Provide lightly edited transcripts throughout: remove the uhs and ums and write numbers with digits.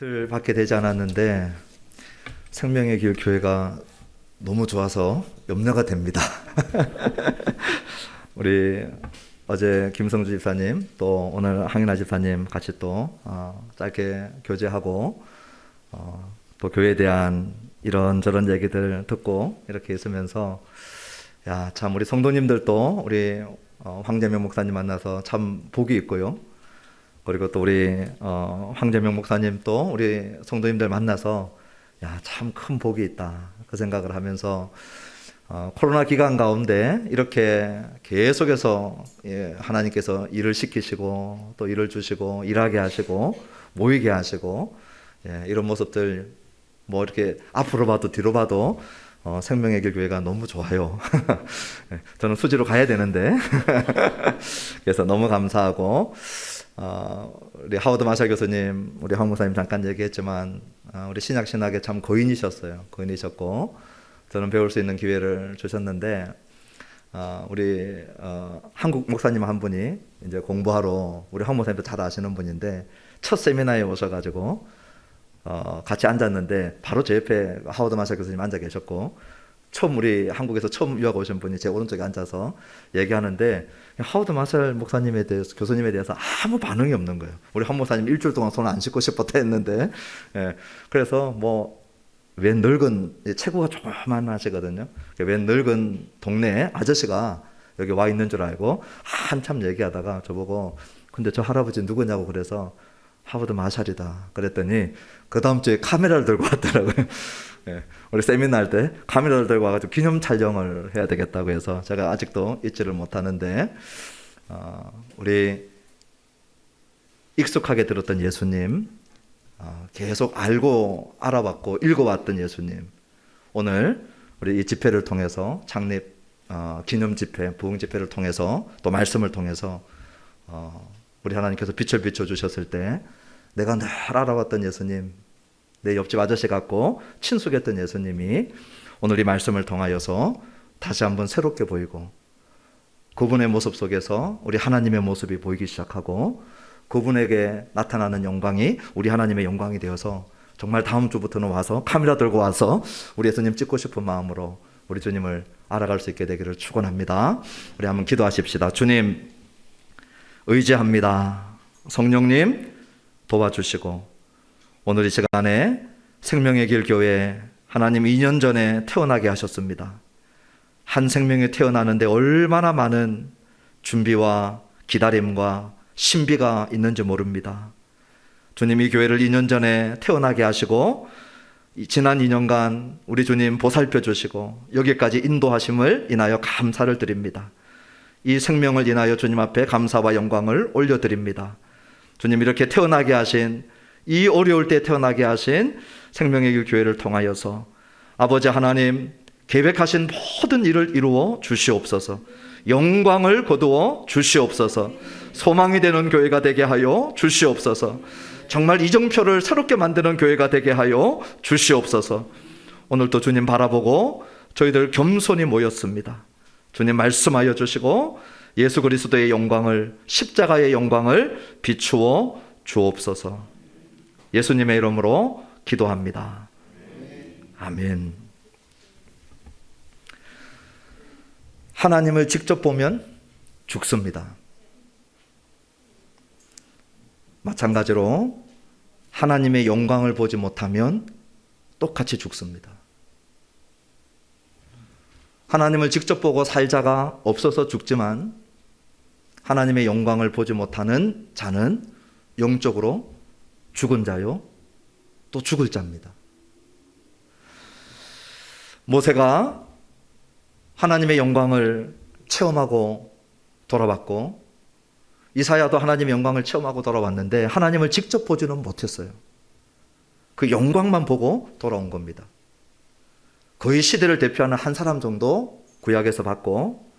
이틀 밖에 되지 않았는데 생명의 길 교회가 너무 좋아서 염려가 됩니다. 우리 어제 김성주 집사님 또 오늘 항인아 집사님 같이 또 짧게 교제하고 또 교회에 대한 이런저런 얘기들 듣고 이렇게 있으면서 야, 참 우리 성도님들도 우리 황재명 목사님 만나서 참 복이 있고요. 그리고 또 우리 황재명 목사님 또 우리 성도님들 만나서 야, 참 큰 복이 있다 그 생각을 하면서 코로나 기간 가운데 이렇게 계속해서 하나님께서 일을 시키시고 또 일을 주시고 일하게 하시고 모이게 하시고 이런 모습들 뭐 이렇게 앞으로 봐도 뒤로 봐도 생명의 길 교회가 너무 좋아요. 저는 수지로 가야 되는데 그래서 너무 감사하고 우리 하워드 마샬 교수님, 우리 황 목사님 잠깐 얘기했지만 우리 신약신학의 참 거인이셨어요. 거인이셨고 저는 배울 수 있는 기회를 주셨는데 우리 한국 목사님 한 분이 이제 공부하러 우리 황 목사님도 잘 아시는 분인데 첫 세미나에 오셔가지고 같이 앉았는데 바로 제 옆에 하워드 마샬 교수님 앉아 계셨고 처음 우리 한국에서 처음 유학 오신 분이 제 오른쪽에 앉아서 얘기하는데 하워드 마샬 목사님에 대해서 교수님에 대해서 아무 반응이 없는 거예요. 우리 한 목사님 일주일 동안 손 안 씻고 싶었다 했는데 그래서 뭐 웬 늙은 체구가 조그만 하시거든요. 웬 늙은 동네 아저씨가 여기 와 있는 줄 알고 한참 얘기하다가 저보고 근데 저 할아버지 누구냐고 그래서 하워드 마샬이다 그랬더니 그 다음 주에 카메라를 들고 왔더라고요. 우리 세미나 할 때 카메라를 들고 와가지고 기념 촬영을 해야 되겠다고 해서 제가 아직도 잊지를 못하는데 우리 익숙하게 들었던 예수님, 계속 알고 알아봤고 읽어왔던 예수님, 오늘 우리 이 집회를 통해서 창립 기념 집회, 부흥 집회를 통해서 또 말씀을 통해서 우리 하나님께서 빛을 비춰주셨을 때 내가 늘 알아봤던 예수님, 내 옆집 아저씨 같고 친숙했던 예수님이 오늘 이 말씀을 통하여서 다시 한번 새롭게 보이고 그분의 모습 속에서 우리 하나님의 모습이 보이기 시작하고 그분에게 나타나는 영광이 우리 하나님의 영광이 되어서 정말 다음 주부터는 와서 카메라 들고 와서 우리 예수님 찍고 싶은 마음으로 우리 주님을 알아갈 수 있게 되기를 축원합니다. 우리 한번 기도하십시다. 주님 의지합니다. 성령님 도와주시고 오늘 이 시간에 생명의 길 교회 하나님 2년 전에 태어나게 하셨습니다. 한 생명이 태어나는데 얼마나 많은 준비와 기다림과 신비가 있는지 모릅니다. 주님 이 교회를 2년 전에 태어나게 하시고 지난 2년간 우리 주님 보살펴 주시고 여기까지 인도하심을 인하여 감사를 드립니다. 이 생명을 인하여 주님 앞에 감사와 영광을 올려드립니다. 주님 이렇게 태어나게 하신 이 어려울 때 태어나게 하신 생명의 길 교회를 통하여서 아버지 하나님 계획하신 모든 일을 이루어 주시옵소서. 영광을 거두어 주시옵소서. 소망이 되는 교회가 되게 하여 주시옵소서. 정말 이정표를 새롭게 만드는 교회가 되게 하여 주시옵소서. 오늘도 주님 바라보고 저희들 겸손히 모였습니다. 주님 말씀하여 주시고 예수 그리스도의 영광을 십자가의 영광을 비추어 주옵소서. 예수님의 이름으로 기도합니다. 아멘. 하나님을 직접 보면 죽습니다. 마찬가지로 하나님의 영광을 보지 못하면 똑같이 죽습니다. 하나님을 직접 보고 살자가 없어서 죽지만 하나님의 영광을 보지 못하는 자는 영적으로 죽은 자요 또 죽을 자입니다. 모세가 하나님의 영광을 체험하고 돌아왔고 이사야도 하나님의 영광을 체험하고 돌아왔는데 하나님을 직접 보지는 못했어요. 그 영광만 보고 돌아온 겁니다. 거의 시대를 대표하는 한 사람 정도 구약에서 봤고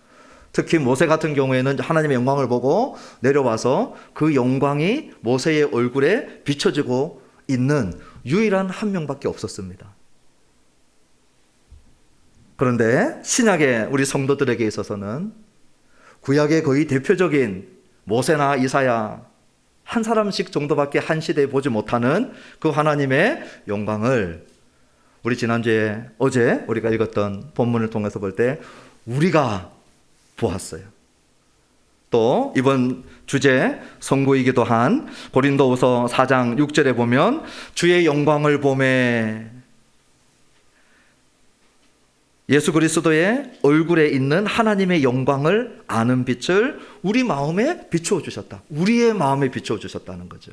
특히 모세 같은 경우에는 하나님의 영광을 보고 내려와서 그 영광이 모세의 얼굴에 비춰지고 있는 유일한 한 명밖에 없었습니다. 그런데 신약의 우리 성도들에게 있어서는 구약의 거의 대표적인 모세나 이사야 한 사람씩 정도밖에 한 시대에 보지 못하는 그 하나님의 영광을 우리 지난주에 어제 우리가 읽었던 본문을 통해서 볼 때 우리가 보았어요. 또 이번 주제 선구이기도 한 고린도후서 4장 6절에 보면 주의 영광을 보매 예수 그리스도의 얼굴에 있는 하나님의 영광을 아는 빛을 우리 마음에 비추어 주셨다. 우리의 마음에 비추어 주셨다는 거죠.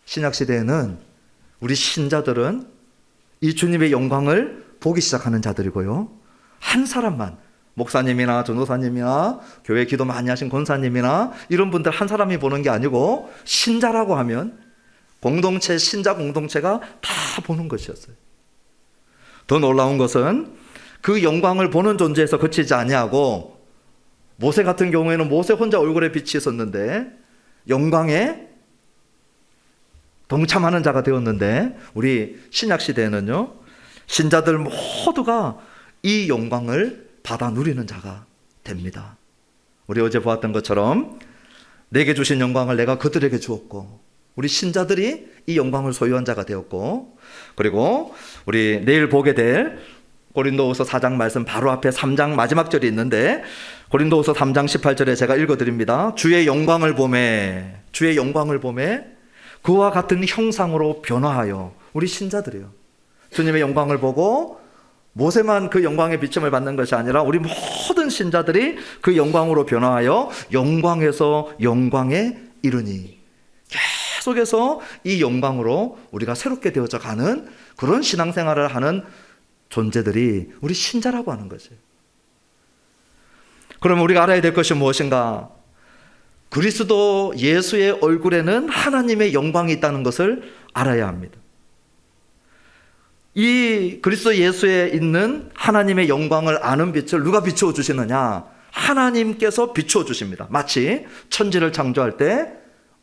신약 시대에는 우리 신자들은 이 주님의 영광을 보기 시작하는 자들이고요. 한 사람만, 목사님이나 전도사님이나 교회 기도 많이 하신 권사님이나 이런 분들 한 사람이 보는 게 아니고 신자라고 하면 공동체, 신자 공동체가 다 보는 것이었어요. 더 놀라운 것은 그 영광을 보는 존재에서 그치지 아니하고 모세 같은 경우에는 모세 혼자 얼굴에 빛이 있었는데 영광에 동참하는 자가 되었는데 우리 신약 시대에는요, 신자들 모두가 이 영광을 받아 누리는 자가 됩니다. 우리 어제 보았던 것처럼 내게 주신 영광을 내가 그들에게 주었고 우리 신자들이 이 영광을 소유한 자가 되었고, 그리고 우리 내일 보게 될 고린도후서 4장 말씀 바로 앞에 3장 마지막 절이 있는데 고린도후서 3장 18절에 제가 읽어드립니다. 주의 영광을 보매, 주의 영광을 보매 그와 같은 형상으로 변화하여, 우리 신자들이요, 주님의 영광을 보고 모세만 그 영광의 비춤을 받는 것이 아니라 우리 모든 신자들이 그 영광으로 변화하여 영광에서 영광에 이르니, 계속해서 이 영광으로 우리가 새롭게 되어져 가는 그런 신앙생활을 하는 존재들이 우리 신자라고 하는 것이에요. 그러면 우리가 알아야 될 것이 무엇인가? 그리스도 예수의 얼굴에는 하나님의 영광이 있다는 것을 알아야 합니다. 이 그리스도 예수에 있는 하나님의 영광을 아는 빛을 누가 비추어 주시느냐? 하나님께서 비추어 주십니다. 마치 천지를 창조할 때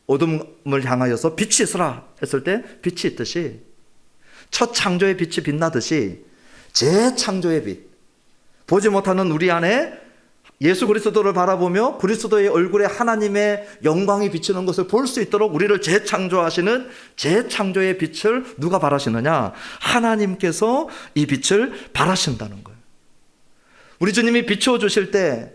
어둠을 향하여서 빛이 있으라 했을 때 빛이 있듯이, 첫 창조의 빛이 빛나듯이 재창조의 빛, 보지 못하는 우리 안에 예수 그리스도를 바라보며 그리스도의 얼굴에 하나님의 영광이 비치는 것을 볼 수 있도록 우리를 재창조하시는 재창조의 빛을 누가 바라시느냐? 하나님께서 이 빛을 바라신다는 거예요. 우리 주님이 비추어 주실 때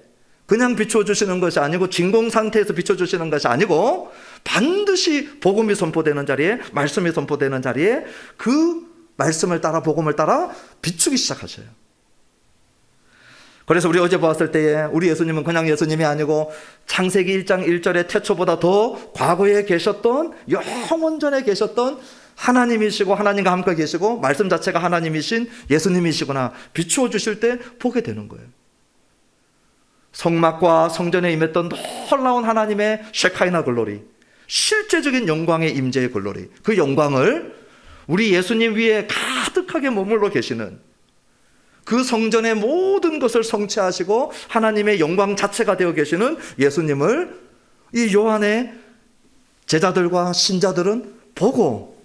그냥 비추어 주시는 것이 아니고 진공 상태에서 비추어 주시는 것이 아니고 반드시 복음이 선포되는 자리에, 말씀이 선포되는 자리에 그 말씀을 따라, 복음을 따라 비추기 시작하셔요. 그래서 우리 어제 보았을 때에 우리 예수님은 그냥 예수님이 아니고 창세기 1장 1절의 태초보다 더 과거에 계셨던, 영원 전에 계셨던 하나님이시고 하나님과 함께 계시고 말씀 자체가 하나님이신 예수님이시구나 비추어 주실 때 보게 되는 거예요. 성막과 성전에 임했던 놀라운 하나님의 쉐카이나 글로리, 실제적인 영광의 임재의 글로리, 그 영광을 우리 예수님 위에 가득하게 머물러 계시는, 그 성전의 모든 것을 성취하시고 하나님의 영광 자체가 되어 계시는 예수님을 이 요한의 제자들과 신자들은 보고,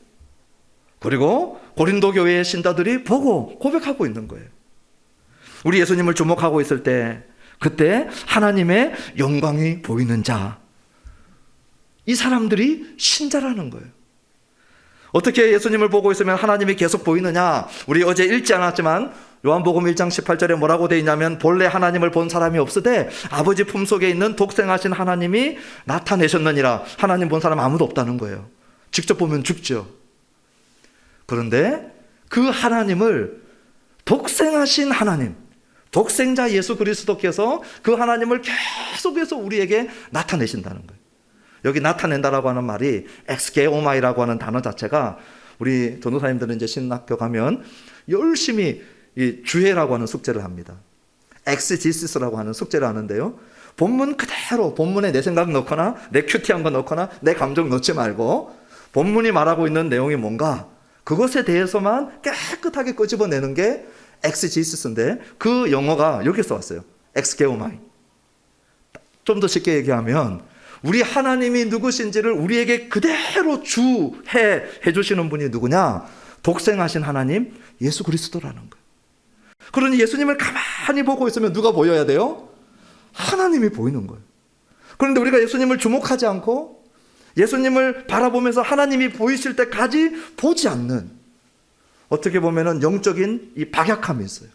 그리고 고린도 교회의 신자들이 보고 고백하고 있는 거예요. 우리 예수님을 주목하고 있을 때 그때 하나님의 영광이 보이는 자, 이 사람들이 신자라는 거예요. 어떻게 예수님을 보고 있으면 하나님이 계속 보이느냐? 우리 어제 읽지 않았지만 요한복음 1장 18절에 뭐라고 되어 있냐면 본래 하나님을 본 사람이 없으되 아버지 품속에 있는 독생하신 하나님이 나타내셨느니라. 하나님 본 사람 아무도 없다는 거예요. 직접 보면 죽죠. 그런데 그 하나님을, 독생하신 하나님, 독생자 예수 그리스도께서 그 하나님을 계속해서 우리에게 나타내신다는 거예요. 여기 나타낸다라고 하는 말이 엑스게오마이라고 하는 단어 자체가, 우리 전도사님들은 이제 신학교 가면 열심히 이 주해라고 하는 숙제를 합니다. 엑스지시스라고 하는 숙제를 하는데요, 본문 그대로, 본문에 내 생각 넣거나 내 큐티한 거 넣거나 내 감정 넣지 말고 본문이 말하고 있는 내용이 뭔가 그것에 대해서만 깨끗하게 끄집어내는 게 엑스지시스인데, 그 영어가 여기서 왔어요. 엑스게오마이. 좀 더 쉽게 얘기하면 우리 하나님이 누구신지를 우리에게 그대로 주해 주시는 분이 누구냐? 독생하신 하나님 예수 그리스도라는 거예요. 그러니 예수님을 가만히 보고 있으면 누가 보여야 돼요? 하나님이 보이는 거예요. 그런데 우리가 예수님을 주목하지 않고 예수님을 바라보면서 하나님이 보이실 때까지 보지 않는, 어떻게 보면은 영적인 이 박약함이 있어요.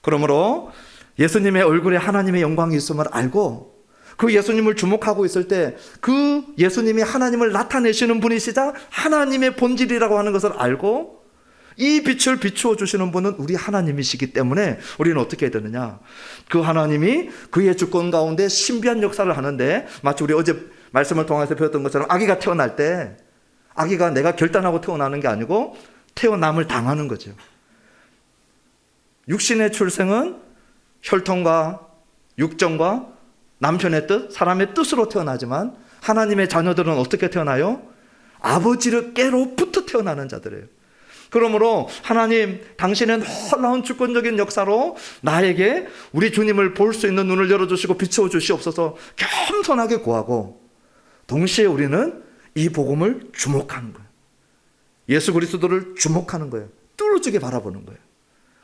그러므로 예수님의 얼굴에 하나님의 영광이 있음을 알고 그 예수님을 주목하고 있을 때 그 예수님이 하나님을 나타내시는 분이시자 하나님의 본질이라고 하는 것을 알고 이 빛을 비추어 주시는 분은 우리 하나님이시기 때문에 우리는 어떻게 해야 되느냐, 그 하나님이 그의 주권 가운데 신비한 역사를 하는데, 마치 우리 어제 말씀을 통해서 배웠던 것처럼 아기가 태어날 때 아기가 내가 결단하고 태어나는 게 아니고 태어남을 당하는 거죠. 육신의 출생은 혈통과 육정과 남편의 뜻, 사람의 뜻으로 태어나지만 하나님의 자녀들은 어떻게 태어나요? 아버지를 깨로부터 태어나는 자들이에요. 그러므로 하나님, 당신의 놀라운 주권적인 역사로 나에게 우리 주님을 볼 수 있는 눈을 열어주시고 비추어 주시옵소서 겸손하게 구하고, 동시에 우리는 이 복음을 주목하는 거예요. 예수 그리스도를 주목하는 거예요. 뚫어지게 바라보는 거예요.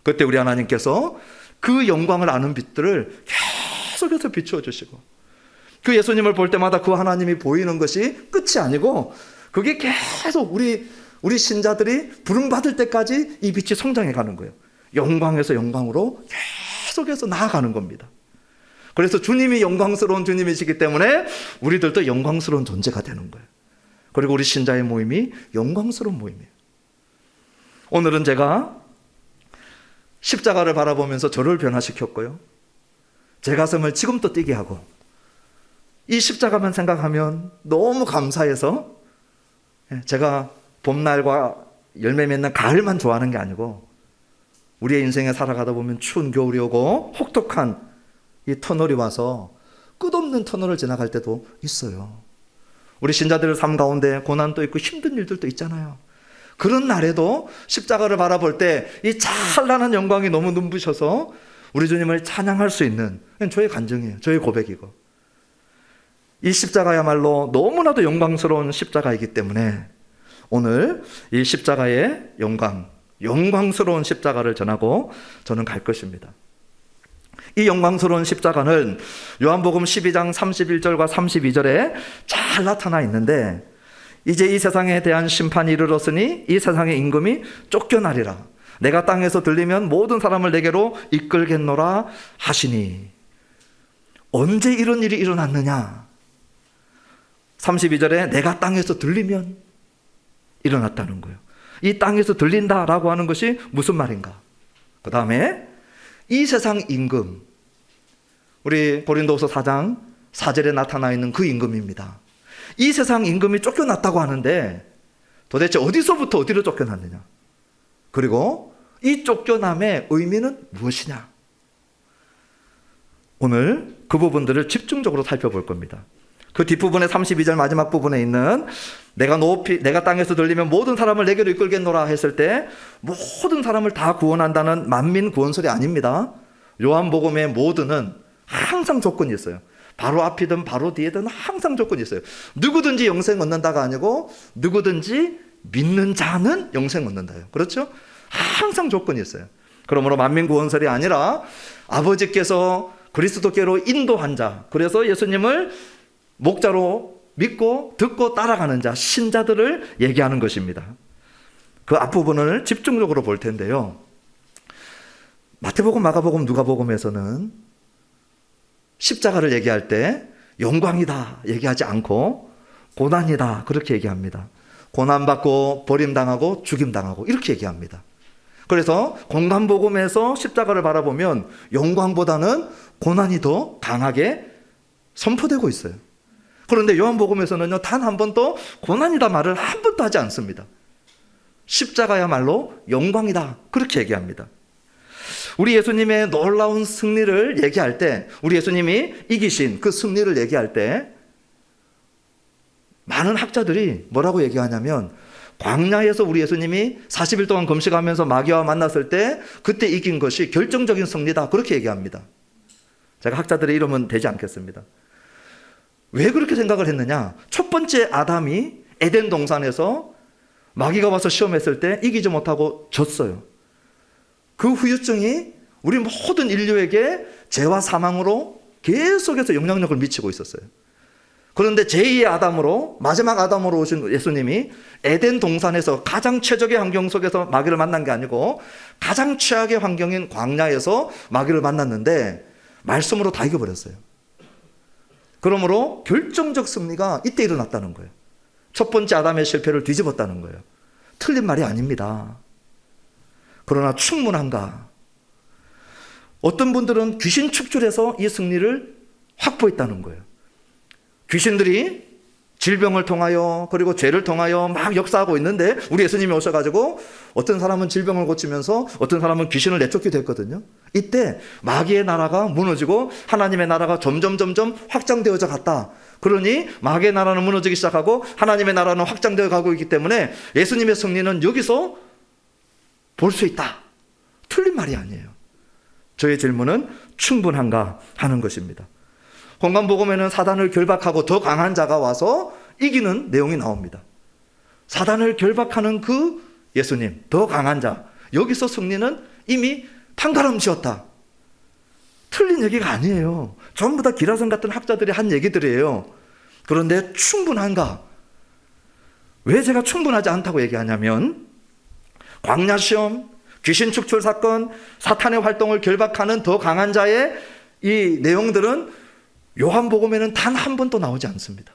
그때 우리 하나님께서 그 영광을 아는 빛들을 계속해서 비추어 주시고, 그 예수님을 볼 때마다 그 하나님이 보이는 것이 끝이 아니고 그게 계속 우리 신자들이 부름받을 때까지 이 빛이 성장해 가는 거예요. 영광에서 영광으로 계속해서 나아가는 겁니다. 그래서 주님이 영광스러운 주님이시기 때문에 우리들도 영광스러운 존재가 되는 거예요. 그리고 우리 신자의 모임이 영광스러운 모임이에요. 오늘은 제가 십자가를 바라보면서 저를 변화시켰고요, 제 가슴을 지금도 뛰게 하고, 이 십자가만 생각하면 너무 감사해서 제가 봄날과 열매 맺는 가을만 좋아하는 게 아니고 우리의 인생에 살아가다 보면 추운 겨울이 오고 혹독한 이 터널이 와서 끝없는 터널을 지나갈 때도 있어요. 우리 신자들의 삶 가운데 고난도 있고 힘든 일들도 있잖아요. 그런 날에도 십자가를 바라볼 때 이 찬란한 영광이 너무 눈부셔서 우리 주님을 찬양할 수 있는, 저의 간증이에요. 저의 고백이고, 이 십자가야말로 너무나도 영광스러운 십자가이기 때문에 오늘 이 십자가의 영광, 영광스러운 십자가를 전하고 저는 갈 것입니다. 이 영광스러운 십자가는 요한복음 12장 31절과 32절에 잘 나타나 있는데, 이제 이 세상에 대한 심판이 이르렀으니 이 세상의 임금이 쫓겨나리라. 내가 땅에서 들리면 모든 사람을 내게로 이끌겠노라 하시니. 언제 이런 일이 일어났느냐? 32절에 내가 땅에서 들리면 일어났다는 거예요. 이 땅에서 들린다라고 하는 것이 무슨 말인가? 그 다음에 이 세상 임금, 우리 고린도후서 4장 4절에 나타나 있는 그 임금입니다. 이 세상 임금이 쫓겨났다고 하는데 도대체 어디서부터 어디로 쫓겨났느냐? 그리고 이 쫓겨남의 의미는 무엇이냐? 오늘 그 부분들을 집중적으로 살펴볼 겁니다. 그 뒷부분의 32절 마지막 부분에 있는 내가 땅에서 들리면 모든 사람을 내게로 이끌겠노라 했을 때 모든 사람을 다 구원한다는 만민 구원설이 아닙니다. 요한복음의 모든은 항상 조건이 있어요. 바로 앞이든 바로 뒤에든 항상 조건이 있어요. 누구든지 영생 얻는다가 아니고 누구든지 믿는 자는 영생 얻는다요. 그렇죠? 항상 조건이 있어요. 그러므로 만민 구원설이 아니라 아버지께서 그리스도께로 인도한 자, 그래서 예수님을 목자로 믿고 듣고 따라가는 자, 신자들을 얘기하는 것입니다. 그 앞부분을 집중적으로 볼 텐데요, 마태복음, 마가복음, 누가복음에서는 십자가를 얘기할 때 영광이다 얘기하지 않고 고난이다 그렇게 얘기합니다. 고난받고 버림당하고 죽임당하고 이렇게 얘기합니다. 그래서 공간복음에서 십자가를 바라보면 영광보다는 고난이 더 강하게 선포되고 있어요. 그런데 요한복음에서는요, 단 한 번도 고난이다 말을 한 번도 하지 않습니다. 십자가야말로 영광이다 그렇게 얘기합니다. 우리 예수님의 놀라운 승리를 얘기할 때, 우리 예수님이 이기신 그 승리를 얘기할 때 많은 학자들이 뭐라고 얘기하냐면, 광야에서 우리 예수님이 40일 동안 금식하면서 마귀와 만났을 때 그때 이긴 것이 결정적인 승리다 그렇게 얘기합니다. 제가 학자들의 이름은 되지 않겠습니다. 왜 그렇게 생각을 했느냐? 첫 번째 아담이 에덴 동산에서 마귀가 와서 시험했을 때 이기지 못하고 졌어요. 그 후유증이 우리 모든 인류에게 죄와 사망으로 계속해서 영향력을 미치고 있었어요. 그런데 제2의 아담으로, 마지막 아담으로 오신 예수님이 에덴 동산에서 가장 최적의 환경 속에서 마귀를 만난 게 아니고 가장 최악의 환경인 광야에서 마귀를 만났는데 말씀으로 다 이겨버렸어요. 그러므로 결정적 승리가 이때 일어났다는 거예요. 첫 번째 아담의 실패를 뒤집었다는 거예요. 틀린 말이 아닙니다. 그러나 충분한가? 어떤 분들은 귀신 축출해서 이 승리를 확보했다는 거예요. 귀신들이 질병을 통하여 그리고 죄를 통하여 막 역사하고 있는데 우리 예수님이 오셔가지고 어떤 사람은 질병을 고치면서 어떤 사람은 귀신을 내쫓기도 했거든요. 이때 마귀의 나라가 무너지고 하나님의 나라가 점점 확장되어져 갔다. 그러니 마귀의 나라는 무너지기 시작하고 하나님의 나라는 확장되어 가고 있기 때문에 예수님의 승리는 여기서 볼 수 있다. 틀린 말이 아니에요. 저의 질문은 충분한가 하는 것입니다. 공간복음에는 사단을 결박하고 더 강한 자가 와서 이기는 내용이 나옵니다. 사단을 결박하는 그 예수님, 더 강한 자, 여기서 승리는 이미 판가름지었다. 틀린 얘기가 아니에요. 전부 다 기라성 같은 학자들이 한 얘기들이에요. 그런데 충분한가? 왜 제가 충분하지 않다고 얘기하냐면 광야 시험, 귀신 축출 사건, 사탄의 활동을 결박하는 더 강한 자의 이 내용들은 요한복음에는 단 한 번도 나오지 않습니다.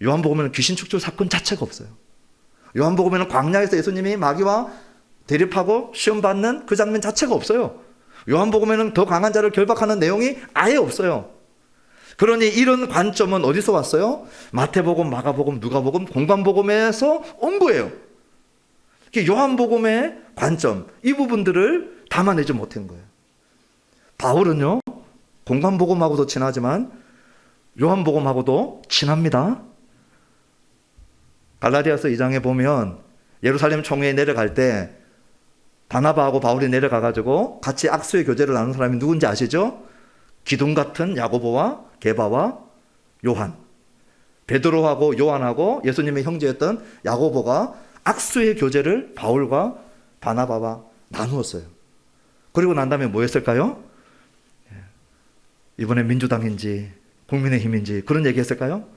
요한복음에는 귀신 축출 사건 자체가 없어요. 요한복음에는 광야에서 예수님이 마귀와 대립하고 시험받는 그 장면 자체가 없어요. 요한복음에는 더 강한 자를 결박하는 내용이 아예 없어요. 그러니 이런 관점은 어디서 왔어요? 마태복음, 마가복음, 누가복음, 공관복음에서 온 거예요. 요한복음의 관점, 이 부분들을 담아내지 못한 거예요. 바울은요, 공관복음하고도 친하지만 요한복음하고도 친합니다. 갈라디아서 2장에 보면 예루살렘 총회에 내려갈 때 바나바하고 바울이 내려가가지고 같이 악수의 교제를 나눈 사람이 누군지 아시죠? 기둥 같은 야고보와 게바와 요한. 베드로하고 요한하고 예수님의 형제였던 야고보가 악수의 교제를 바울과 바나바와 나누었어요. 그리고 난 다음에 뭐 했을까요? 이번에 민주당인지 국민의힘인지 그런 얘기 했을까요?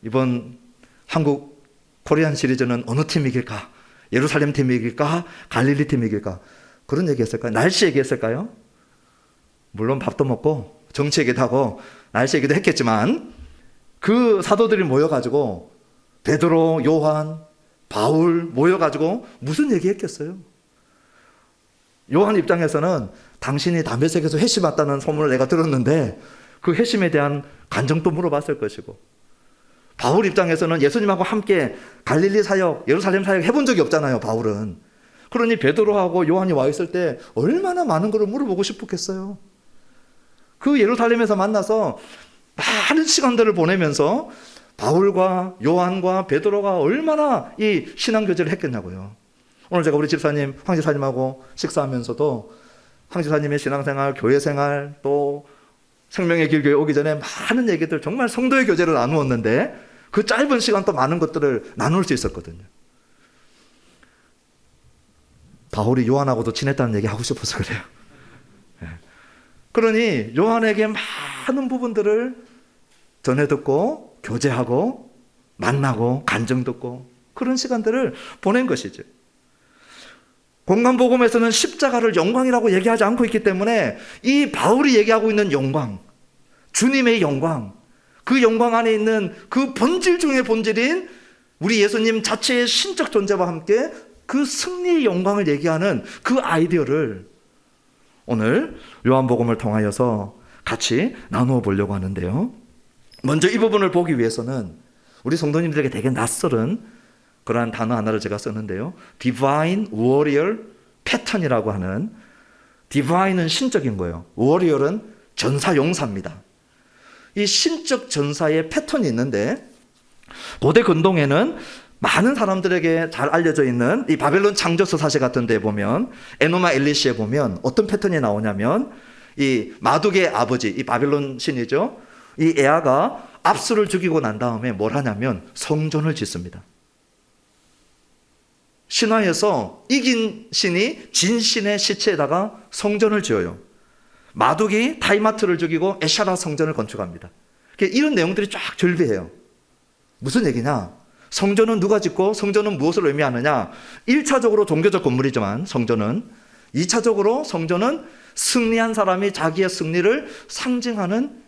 이번 한국 코리안 시리즈는 어느 팀이 이길까? 예루살렘 팀이 이길까? 갈릴리 팀이 이길까? 그런 얘기 했을까요? 날씨 얘기했을까요? 물론 밥도 먹고 정치 얘기도 하고 날씨 얘기도 했겠지만 그 사도들이 모여가지고 베드로, 요한, 바울 모여가지고 무슨 얘기 했겠어요? 요한 입장에서는 당신이 담배색에서 회심 왔다는 소문을 내가 들었는데 그 회심에 대한 간증도 물어봤을 것이고, 바울 입장에서는 예수님하고 함께 갈릴리 사역, 예루살렘 사역 해본 적이 없잖아요, 바울은. 그러니 베드로하고 요한이 와 있을 때 얼마나 많은 걸 물어보고 싶었겠어요. 그 예루살렘에서 만나서 많은 시간들을 보내면서 바울과 요한과 베드로가 얼마나 이 신앙교제를 했겠냐고요. 오늘 제가 우리 집사님, 황 집사님하고 식사하면서도 황 집사님의 신앙생활, 교회생활, 또 생명의 길교회 오기 전에 많은 얘기들, 정말 성도의 교제를 나누었는데 그 짧은 시간 또 많은 것들을 나눌 수 있었거든요. 바울이 요한하고도 친했다는 얘기 하고 싶어서 그래요. 그러니 요한에게 많은 부분들을 전해 듣고 교제하고 만나고 간증 듣고 그런 시간들을 보낸 것이죠. 공관복음에서는 십자가를 영광이라고 얘기하지 않고 있기 때문에 이 바울이 얘기하고 있는 영광, 주님의 영광, 그 영광 안에 있는 그 본질 중의 본질인 우리 예수님 자체의 신적 존재와 함께 그 승리의 영광을 얘기하는 그 아이디어를 오늘 요한복음을 통하여서 같이 나누어 보려고 하는데요. 먼저 이 부분을 보기 위해서는 우리 성도님들에게 되게 낯설은 그러한 단어 하나를 제가 썼는데요. Divine Warrior Pattern이라고 하는, Divine은 신적인 거예요. Warrior은 전사 용사입니다. 이 신적 전사의 패턴이 있는데 고대 근동에는 많은 사람들에게 잘 알려져 있는 이 바벨론 창조서 사실 같은 데 보면 에노마 엘리시에 보면 어떤 패턴이 나오냐면 이 마둑의 아버지, 이 바벨론 신이죠. 이 에아가 압수를 죽이고 난 다음에 뭘 하냐면 성전을 짓습니다. 신화에서 이긴 신이 진 신의 시체에다가 성전을 지어요. 마둑이 타이마트를 죽이고 에샤라 성전을 건축합니다. 이런 내용들이 쫙 절비해요. 무슨 얘기냐? 성전은 누가 짓고 성전은 무엇을 의미하느냐? 1차적으로 종교적 건물이지만 성전은, 2차적으로 성전은 승리한 사람이 자기의 승리를 상징하는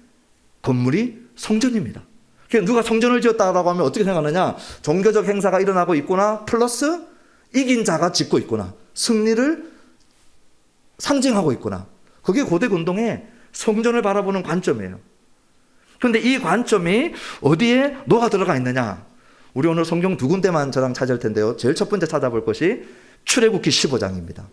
건물이 성전입니다. 누가 성전을 지었다라고 하면 어떻게 생각하느냐? 종교적 행사가 일어나고 있구나, 플러스 이긴 자가 짓고 있구나, 승리를 상징하고 있구나. 그게 고대 근동의 성전을 바라보는 관점이에요. 그런데 이 관점이 어디에 녹아 들어가 있느냐? 우리 오늘 성경 두 군데만 저랑 찾을 텐데요. 제일 첫 번째 찾아볼 것이 출애굽기 15장입니다.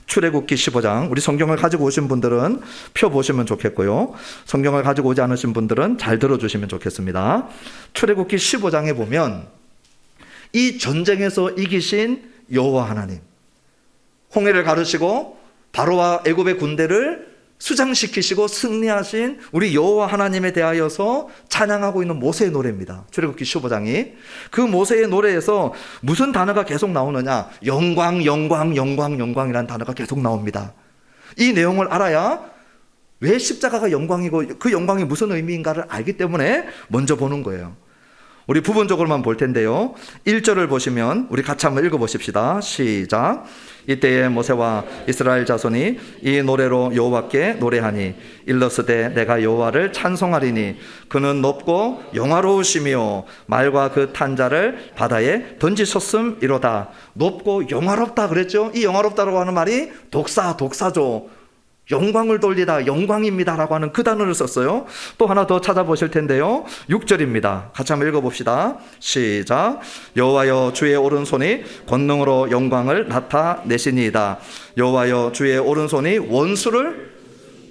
출애굽기 15장. 우리 성경을 가지고 오신 분들은 펴보시면 좋겠고요. 성경을 가지고 오지 않으신 분들은 잘 들어주시면 좋겠습니다. 출애굽기 15장에 보면 이 전쟁에서 이기신 여호와 하나님, 홍해를 가르시고 바로와 애굽의 군대를 수장시키시고 승리하신 우리 여호와 하나님에 대하여서 찬양하고 있는 모세의 노래입니다. 출애굽기 15장이. 그 모세의 노래에서 무슨 단어가 계속 나오느냐? 영광, 영광, 영광, 영광이라는 단어가 계속 나옵니다. 이 내용을 알아야 왜 십자가가 영광이고 그 영광이 무슨 의미인가를 알기 때문에 먼저 보는 거예요. 우리 부분적으로만 볼 텐데요. 1절을 보시면 우리 같이 한번 읽어보십시다. 시작. 이때에 모세와 이스라엘 자손이 이 노래로 여호와께 노래하니 일러스되 내가 여호와를 찬송하리니 그는 높고 영화로우시며 말과 그 탄 자를 바다에 던지셨음이로다. 높고 영화롭다 그랬죠. 이 영화롭다라고 하는 말이 독사죠. 영광을 돌리다, 영광입니다라고 하는 그 단어를 썼어요. 또 하나 더 찾아보실 텐데요. 6절입니다. 같이 한번 읽어봅시다. 시작. 여호와여 주의 오른손이 권능으로 영광을 나타내시니이다. 여호와여 주의 오른손이 원수를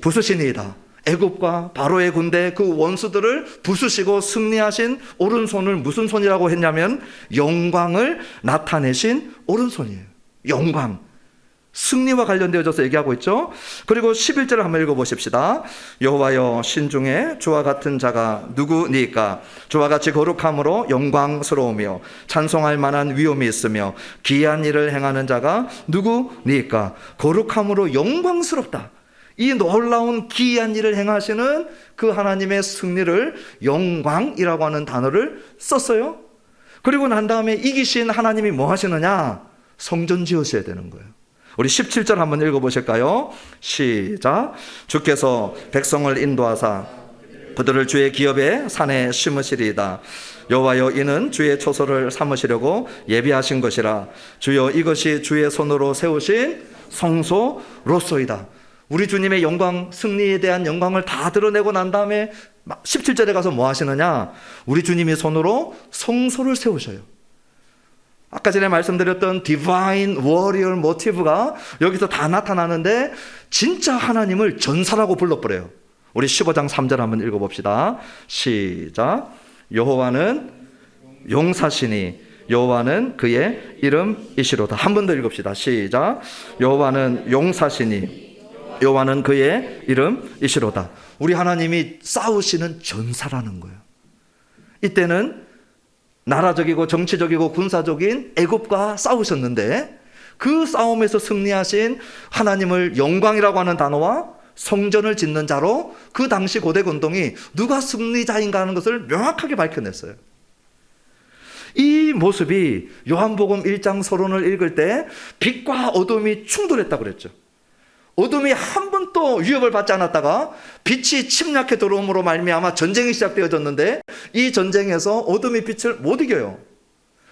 부수시니이다. 애굽과 바로의 군대 그 원수들을 부수시고 승리하신 오른손을 무슨 손이라고 했냐면 영광을 나타내신 오른손이에요. 영광. 승리와 관련되어져서 얘기하고 있죠. 그리고 11절을 한번 읽어보십시다. 여호와여 신중에 주와 같은 자가 누구니까? 주와 같이 거룩함으로 영광스러우며 찬송할 만한 위엄이 있으며 기이한 일을 행하는 자가 누구니까? 거룩함으로 영광스럽다. 이 놀라운 기이한 일을 행하시는 그 하나님의 승리를 영광이라고 하는 단어를 썼어요. 그리고 난 다음에 이기신 하나님이 뭐 하시느냐? 성전 지으셔야 되는 거예요. 우리 17절 한번 읽어보실까요? 시작. 주께서 백성을 인도하사 그들을 주의 기업의 산에 심으시리이다. 여호와여 이는 주의 초소를 삼으시려고 예비하신 것이라. 주여 이것이 주의 손으로 세우신 성소로소이다. 우리 주님의 영광, 승리에 대한 영광을 다 드러내고 난 다음에 17절에 가서 뭐 하시느냐? 우리 주님이 손으로 성소를 세우셔요. 아까 전에 말씀드렸던 디바인 워리얼 모티브가 여기서 다 나타나는데 진짜 하나님을 전사라고 불러버려요. 우리 15장 3절 한번 읽어봅시다. 시작. 여호와는 용사시니 여호와는 그의 이름이시로다. 한 번 더 읽읍시다. 시작. 여호와는 용사시니 여호와는 그의 이름이시로다. 우리 하나님이 싸우시는 전사라는 거예요. 이때는 나라적이고 정치적이고 군사적인 애굽과 싸우셨는데 그 싸움에서 승리하신 하나님을 영광이라고 하는 단어와 성전을 짓는 자로 그 당시 고대 근동이 누가 승리자인가 하는 것을 명확하게 밝혀냈어요. 이 모습이 요한복음 1장 서론을 읽을 때 빛과 어둠이 충돌했다고 그랬죠. 어둠이 한 번도 위협을 받지 않았다가 빛이 침략해 들어옴으로 말미암아 전쟁이 시작되어졌는데 이 전쟁에서 어둠이 빛을 못 이겨요.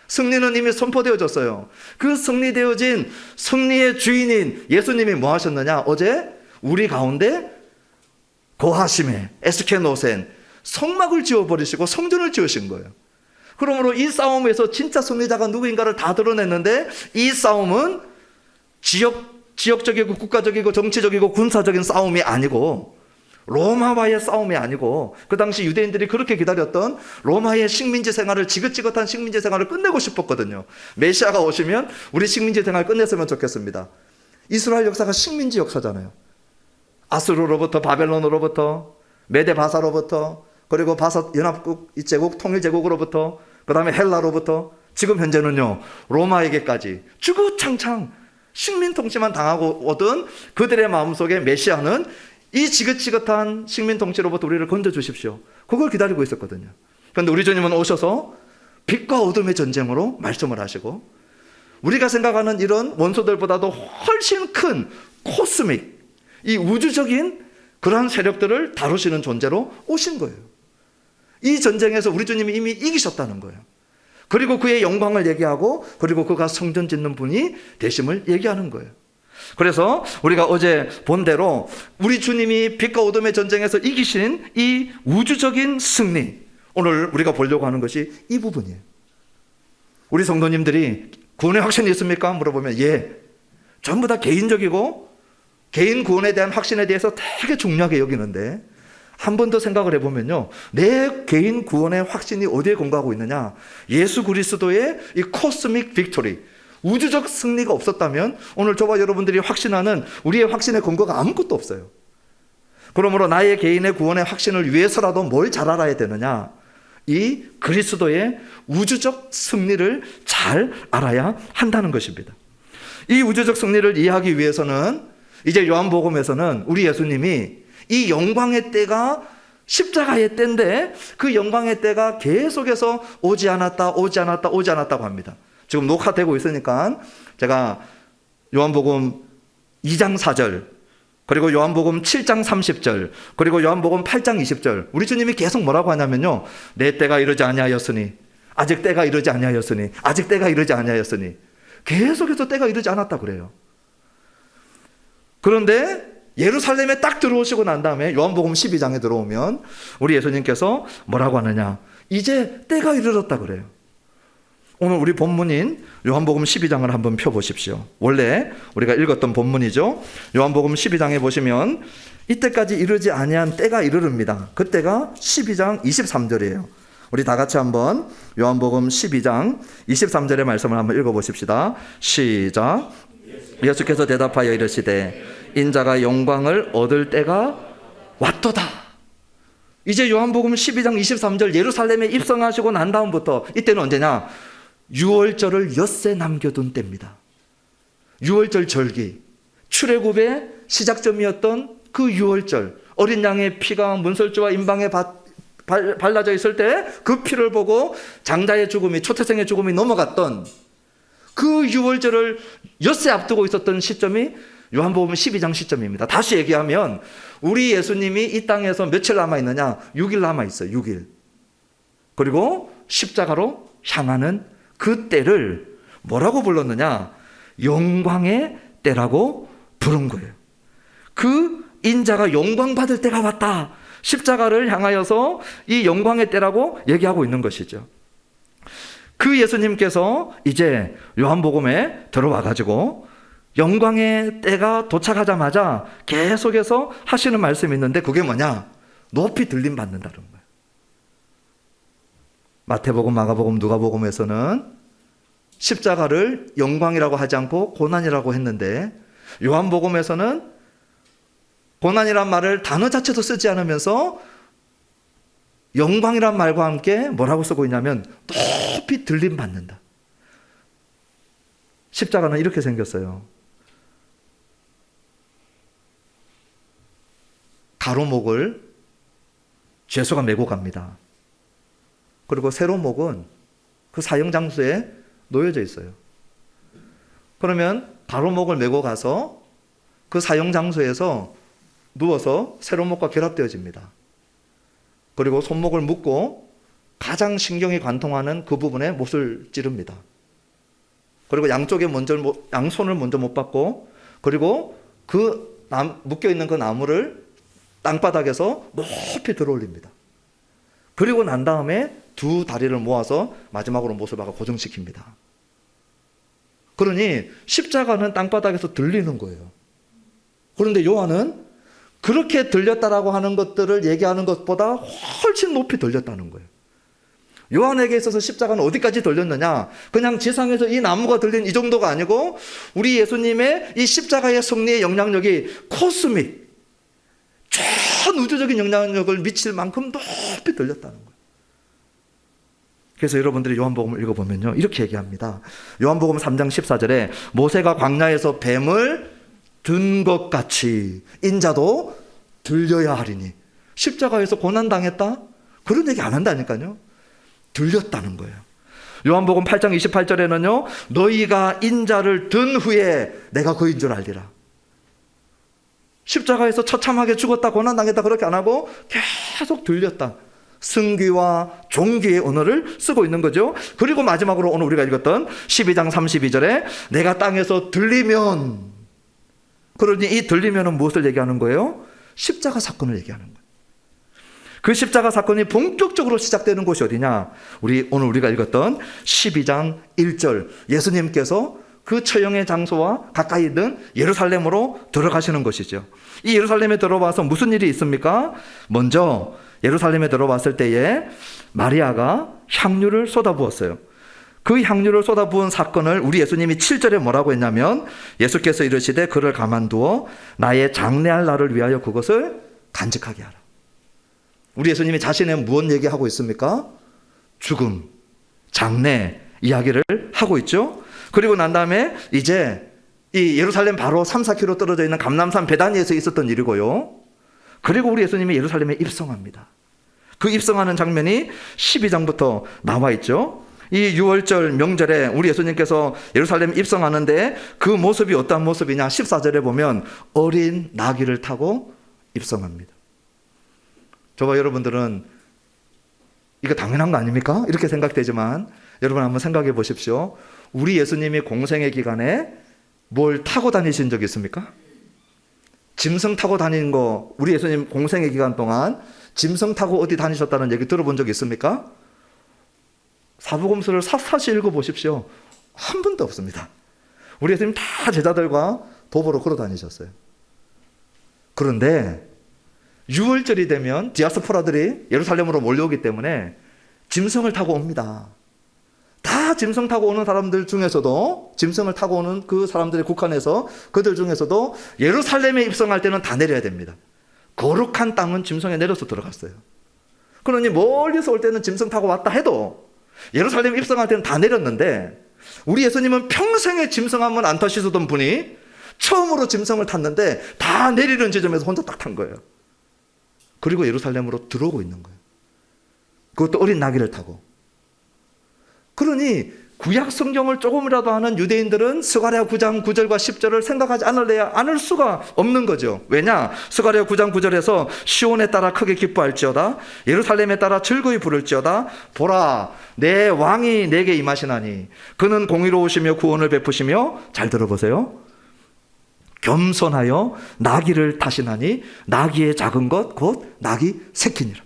승리는 이미 선포되어졌어요. 그 승리되어진 승리의 주인인 예수님이 뭐 하셨느냐? 어제 우리 가운데 고하심에 에스케노센 성막을 지어버리시고 성전을 지으신 거예요. 그러므로 이 싸움에서 진짜 승리자가 누구인가를 다 드러냈는데 이 싸움은 지역적이고 국가적이고 정치적이고 군사적인 싸움이 아니고 로마와의 싸움이 아니고 그 당시 유대인들이 그렇게 기다렸던 로마의 식민지 생활을 지긋지긋한 식민지 생활을 끝내고 싶었거든요. 메시아가 오시면 우리 식민지 생활 끝냈으면 좋겠습니다. 이스라엘 역사가 식민지 역사잖아요. 아수르로부터 바벨론으로부터 메데바사로부터 그리고 바사 연합국 제국 통일제국으로부터 그 다음에 헬라로부터 지금 현재는요 로마에게까지 주구장창 식민 통치만 당하고 오던 그들의 마음속에 메시아는 이 지긋지긋한 식민 통치로부터 우리를 건져주십시오. 그걸 기다리고 있었거든요. 그런데 우리 주님은 오셔서 빛과 어둠의 전쟁으로 말씀을 하시고, 우리가 생각하는 이런 원소들보다도 훨씬 큰 코스믹, 이 우주적인 그러한 세력들을 다루시는 존재로 오신 거예요. 이 전쟁에서 우리 주님이 이미 이기셨다는 거예요. 그리고 그의 영광을 얘기하고, 그리고 그가 성전 짓는 분이 되심을 얘기하는 거예요. 그래서 우리가 어제 본 대로 우리 주님이 빛과 어둠의 전쟁에서 이기신 이 우주적인 승리, 오늘 우리가 보려고 하는 것이 이 부분이에요. 우리 성도님들이 구원의 확신이 있습니까? 물어보면 예. 전부 다 개인적이고 개인 구원에 대한 확신에 대해서 되게 중요하게 여기는데, 한 번 더 생각을 해보면요, 내 개인 구원의 확신이 어디에 근거하고 있느냐? 예수 그리스도의 이 코스믹 빅토리, 우주적 승리가 없었다면 오늘 저와 여러분들이 확신하는 우리의 확신의 근거가 아무것도 없어요. 그러므로 나의 개인의 구원의 확신을 위해서라도 뭘 잘 알아야 되느냐? 이 그리스도의 우주적 승리를 잘 알아야 한다는 것입니다. 이 우주적 승리를 이해하기 위해서는 이제 요한복음에서는 우리 예수님이 이 영광의 때가 십자가의 때인데, 그 영광의 때가 계속해서 오지 않았다고 합니다. 지금 녹화되고 있으니까 제가 요한복음 2장 4절, 그리고 요한복음 7장 30절, 그리고 요한복음 8장 20절, 우리 주님이 계속 뭐라고 하냐면요, 내 때가 이르지 아니하였으니, 아직 때가 이르지 아니하였으니, 아직 때가 이르지 아니하였으니, 계속해서 때가 이르지 않았다 그래요. 그런데 예루살렘에 딱 들어오시고 난 다음에 요한복음 12장에 들어오면 우리 예수님께서 뭐라고 하느냐, 이제 때가 이르렀다 그래요. 오늘 우리 본문인 요한복음 12장을 한번 펴보십시오. 원래 우리가 읽었던 본문이죠. 요한복음 12장에 보시면 이때까지 이르지 아니한 때가 이르릅니다. 그때가 12장 23절이에요. 우리 다 같이 한번 요한복음 12장 23절의 말씀을 한번 읽어보십시다. 시작. 예수께서 대답하여 이르시되 인자가 영광을 얻을 때가 왔도다. 이제 요한복음 12장 23절 예루살렘에 입성하시고 난 다음부터 이때는 언제냐? 6월절을 엿새 남겨둔 때입니다. 6월절 절기, 출애굽의 시작점이었던 그 6월절, 어린 양의 피가 문설주와 임방에 발라져 있을 때 그 피를 보고 장자의 죽음이, 초태생의 죽음이 넘어갔던 그 6월절을 엿새 앞두고 있었던 시점이 요한복음 12장 시점입니다. 다시 얘기하면 우리 예수님이 이 땅에서 며칠 남아있느냐? 6일 남아있어요. 6일. 그리고 십자가로 향하는 그 때를 뭐라고 불렀느냐? 영광의 때라고 부른 거예요. 그 인자가 영광 받을 때가 왔다. 십자가를 향하여서 이 영광의 때라고 얘기하고 있는 것이죠. 그 예수님께서 이제 요한복음에 들어와가지고 영광의 때가 도착하자마자 계속해서 하시는 말씀이 있는데, 그게 뭐냐? 높이 들림 받는다는 거예요. 마태복음, 마가복음, 누가복음에서는 십자가를 영광이라고 하지 않고 고난이라고 했는데, 요한복음에서는 고난이란 말을 단어 자체도 쓰지 않으면서 영광이란 말과 함께 뭐라고 쓰고 있냐면 높이 들림 받는다. 십자가는 이렇게 생겼어요. 가로목을 죄수가 메고 갑니다. 그리고 세로목은 그 사형 장소에 놓여져 있어요. 그러면 가로목을 메고 가서 그 사형 장소에서 누워서 세로목과 결합되어집니다. 그리고 손목을 묶고 가장 신경이 관통하는 그 부분에 못을 찌릅니다. 그리고 양쪽에 양손을 먼저 못 받고, 그리고 그 묶여있는 그 나무를 땅바닥에서 높이 들어 올립니다. 그리고 난 다음에 두 다리를 모아서 마지막으로 못을 박아 고정시킵니다. 그러니 십자가는 땅바닥에서 들리는 거예요. 그런데 요한은 그렇게 들렸다라고 하는 것들을 얘기하는 것보다 훨씬 높이 들렸다는 거예요. 요한에게 있어서 십자가는 어디까지 들렸느냐? 그냥 지상에서 이 나무가 들린 이 정도가 아니고 우리 예수님의 이 십자가의 승리의 영향력이 코스믹, 전 우주적인 영향력을 미칠 만큼 높이 들렸다는 거예요. 그래서 여러분들이 요한복음을 읽어보면요, 이렇게 얘기합니다. 요한복음 3장 14절에 모세가 광야에서 뱀을 든 것 같이 인자도 들려야 하리니. 십자가에서 고난당했다? 그런 얘기 안 한다니까요. 들렸다는 거예요. 요한복음 8장 28절에는요, 너희가 인자를 든 후에 내가 그인 줄 알리라. 십자가에서 처참하게 죽었다, 고난당했다 그렇게 안 하고 계속 들렸다. 승귀와 종귀의 언어를 쓰고 있는 거죠. 그리고 마지막으로 오늘 우리가 읽었던 12장 32절에 내가 땅에서 들리면, 그러니 이 들리면은 무엇을 얘기하는 거예요? 십자가 사건을 얘기하는 거예요. 그 십자가 사건이 본격적으로 시작되는 곳이 어디냐? 오늘 우리가 읽었던 12장 1절, 예수님께서 그 처형의 장소와 가까이 있는 예루살렘으로 들어가시는 것이죠. 이 예루살렘에 들어와서 무슨 일이 있습니까? 먼저 예루살렘에 들어왔을 때에 마리아가 향유를 쏟아부었어요. 그 향유를 쏟아부은 사건을 우리 예수님이 7절에 뭐라고 했냐면, 예수께서 이르시되 그를 가만두어 나의 장례할 날을 위하여 그것을 간직하게 하라. 우리 예수님이 자신의 무엇 얘기하고 있습니까? 죽음, 장례 이야기를 하고 있죠. 그리고 난 다음에 이제 이 예루살렘 바로 3, 4km 떨어져 있는 감람산 베다니에서 있었던 일이고요. 그리고 우리 예수님이 예루살렘에 입성합니다. 그 입성하는 장면이 12장부터 나와 있죠. 이 6월절 명절에 우리 예수님께서 예루살렘 입성하는데 그 모습이 어떤 모습이냐? 14절에 보면 어린 나귀를 타고 입성합니다. 저와 여러분들은 이거 당연한 거 아닙니까? 이렇게 생각되지만 여러분 한번 생각해 보십시오. 우리 예수님이 공생의 기간에 뭘 타고 다니신 적 있습니까? 짐승 타고 다니는 거, 우리 예수님 공생의 기간 동안 짐승 타고 어디 다니셨다는 얘기 들어본 적 있습니까? 사복음서를 샅샅이 읽어보십시오. 한 번도 없습니다. 우리 예수님 다 제자들과 도보로 걸어 다니셨어요. 그런데 6월절이 되면 디아스포라들이 예루살렘으로 몰려오기 때문에 짐승을 타고 옵니다. 다 짐승 타고 오는 사람들 중에서도, 짐승을 타고 오는 그 사람들의 국한에서 그들 중에서도 예루살렘에 입성할 때는 다 내려야 됩니다. 거룩한 땅은 짐승에 내려서 들어갔어요. 그러니 멀리서 올 때는 짐승 타고 왔다 해도 예루살렘 입성할 때는 다 내렸는데, 우리 예수님은 평생에 짐승 한 번 안 타시던 분이 처음으로 짐승을 탔는데 다 내리는 지점에서 혼자 딱 탄 거예요. 그리고 예루살렘으로 들어오고 있는 거예요. 그것도 어린 나귀를 타고. 그러니 구약 성경을 조금이라도 아는 유대인들은 스가랴 9장 9절과 10절을 생각하지 않을 수가 없는 거죠. 왜냐? 스가랴 9장 9절에서 시온에 따라 크게 기뻐할지어다, 예루살렘에 따라 즐거이 부를지어다, 보라 내 왕이 내게 임하시나니 그는 공의로우시며 구원을 베푸시며, 잘 들어보세요, 겸손하여 나귀를 타시나니 나귀의 작은 것 곧 나귀 새끼니라.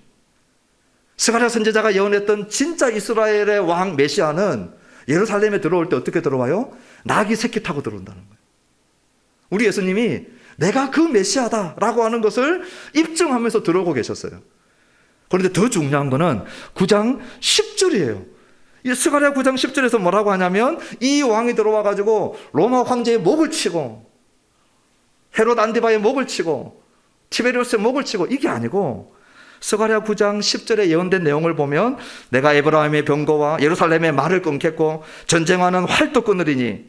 스가랴 선지자가 예언했던 진짜 이스라엘의 왕 메시아는 예루살렘에 들어올 때 어떻게 들어와요? 나귀 새끼 타고 들어온다는 거예요. 우리 예수님이 내가 그 메시아다라고 하는 것을 입증하면서 들어오고 계셨어요. 그런데 더 중요한 거는 9장 10절이에요. 이 스가랴 9장 10절에서 뭐라고 하냐면, 이 왕이 들어와 가지고 로마 황제의 목을 치고 헤롯 안디바의 목을 치고 티베리우스의 목을 치고, 이게 아니고 스가랴 9장 10절에 예언된 내용을 보면, 내가 에브라임의 병거와 예루살렘의 말을 끊겠고 전쟁하는 활도 끊으리니,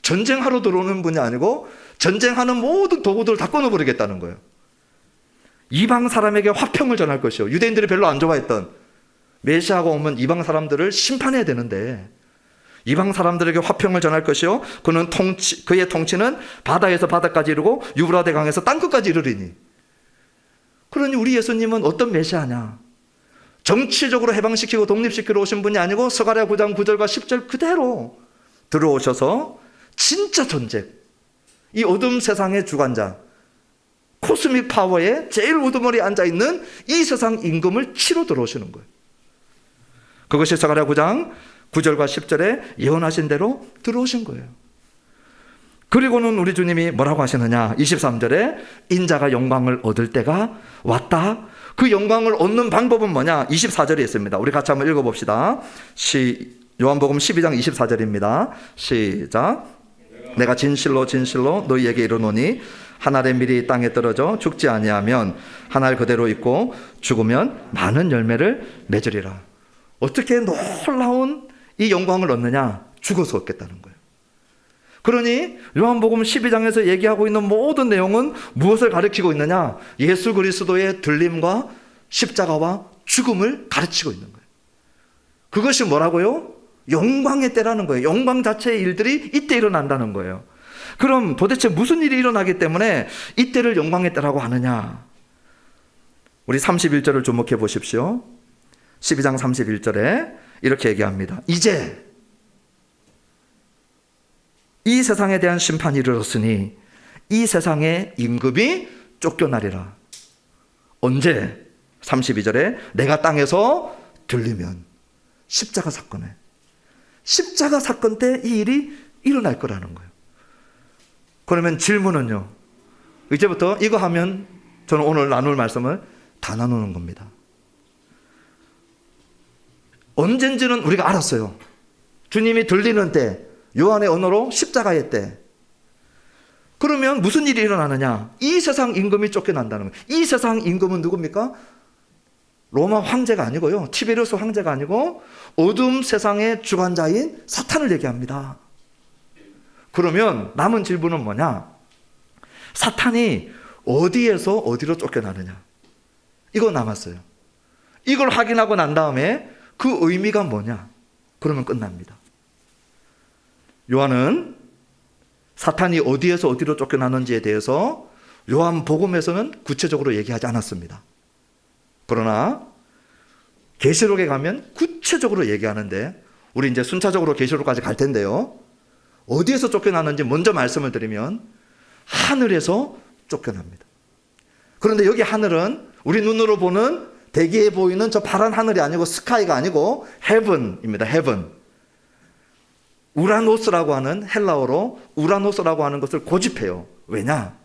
전쟁하러 들어오는 분이 아니고 전쟁하는 모든 도구들을 다 끊어버리겠다는 거예요. 이방 사람에게 화평을 전할 것이요, 유대인들이 별로 안 좋아했던 메시아가 오면 이방 사람들을 심판해야 되는데 이방 사람들에게 화평을 전할 것이요, 그의 통치는 바다에서 바다까지 이르고 유브라데 강에서 땅끝까지 이르리니. 그러니 우리 예수님은 어떤 메시아냐? 정치적으로 해방시키고 독립시키러 오신 분이 아니고 스가랴 9장 9절과 10절 그대로 들어오셔서 진짜 전쟁, 이 어둠 세상의 주관자, 코스믹 파워의 제일 우두머리에 앉아있는 이 세상 임금을 치러 들어오시는 거예요. 그것이 스가랴 9장 9절과 10절에 예언하신 대로 들어오신 거예요. 그리고는 우리 주님이 뭐라고 하시느냐? 23절에 인자가 영광을 얻을 때가 왔다. 그 영광을 얻는 방법은 뭐냐? 24절에 있습니다. 우리 같이 한번 읽어봅시다. 요한복음 12장 24절입니다. 시작. 내가 진실로 진실로 너희에게 이르노니 한 알의 밀이 땅에 떨어져 죽지 아니하면 한 알 그대로 있고 죽으면 많은 열매를 맺으리라. 어떻게 놀라운 이 영광을 얻느냐? 죽어서 얻겠다는 거예요. 그러니 요한복음 12장에서 얘기하고 있는 모든 내용은 무엇을 가리키고 있느냐? 예수 그리스도의 들림과 십자가와 죽음을 가르치고 있는 거예요. 그것이 뭐라고요? 영광의 때라는 거예요. 영광 자체의 일들이 이때 일어난다는 거예요. 그럼 도대체 무슨 일이 일어나기 때문에 이때를 영광의 때라고 하느냐? 우리 31절을 주목해 보십시오. 12장 31절에 이렇게 얘기합니다. 이제 이 세상에 대한 심판이 이르렀으니 이 세상의 임금이 쫓겨나리라. 언제? 32절에 내가 땅에서 들리면 십자가 사건에, 십자가 사건 때 이 일이 일어날 거라는 거예요. 그러면 질문은요, 이제부터 이거 하면 저는 오늘 나눌 말씀을 다 나누는 겁니다. 언젠지는 우리가 알았어요. 주님이 들리는 때, 요한의 언어로 십자가의 때. 그러면 무슨 일이 일어나느냐? 이 세상 임금이 쫓겨난다는 거예요. 이 세상 임금은 누굽니까? 로마 황제가 아니고요, 티베리우스 황제가 아니고 어둠 세상의 주관자인 사탄을 얘기합니다. 그러면 남은 질문은 뭐냐? 사탄이 어디에서 어디로 쫓겨나느냐? 이거 남았어요. 이걸 확인하고 난 다음에 그 의미가 뭐냐? 그러면 끝납니다. 요한은 사탄이 어디에서 어디로 쫓겨나는지에 대해서 요한복음에서는 구체적으로 얘기하지 않았습니다. 그러나 계시록에 가면 구체적으로 얘기하는데, 우리 이제 순차적으로 계시록까지 갈 텐데요, 어디에서 쫓겨나는지 먼저 말씀을 드리면 하늘에서 쫓겨납니다. 그런데 여기 하늘은 우리 눈으로 보는 대기에 보이는 저 파란 하늘이 아니고, 스카이가 아니고 헤븐입니다. 헤븐. 우라노스라고 하는, 헬라어로 우라노스라고 하는 것을 고집해요. 왜냐?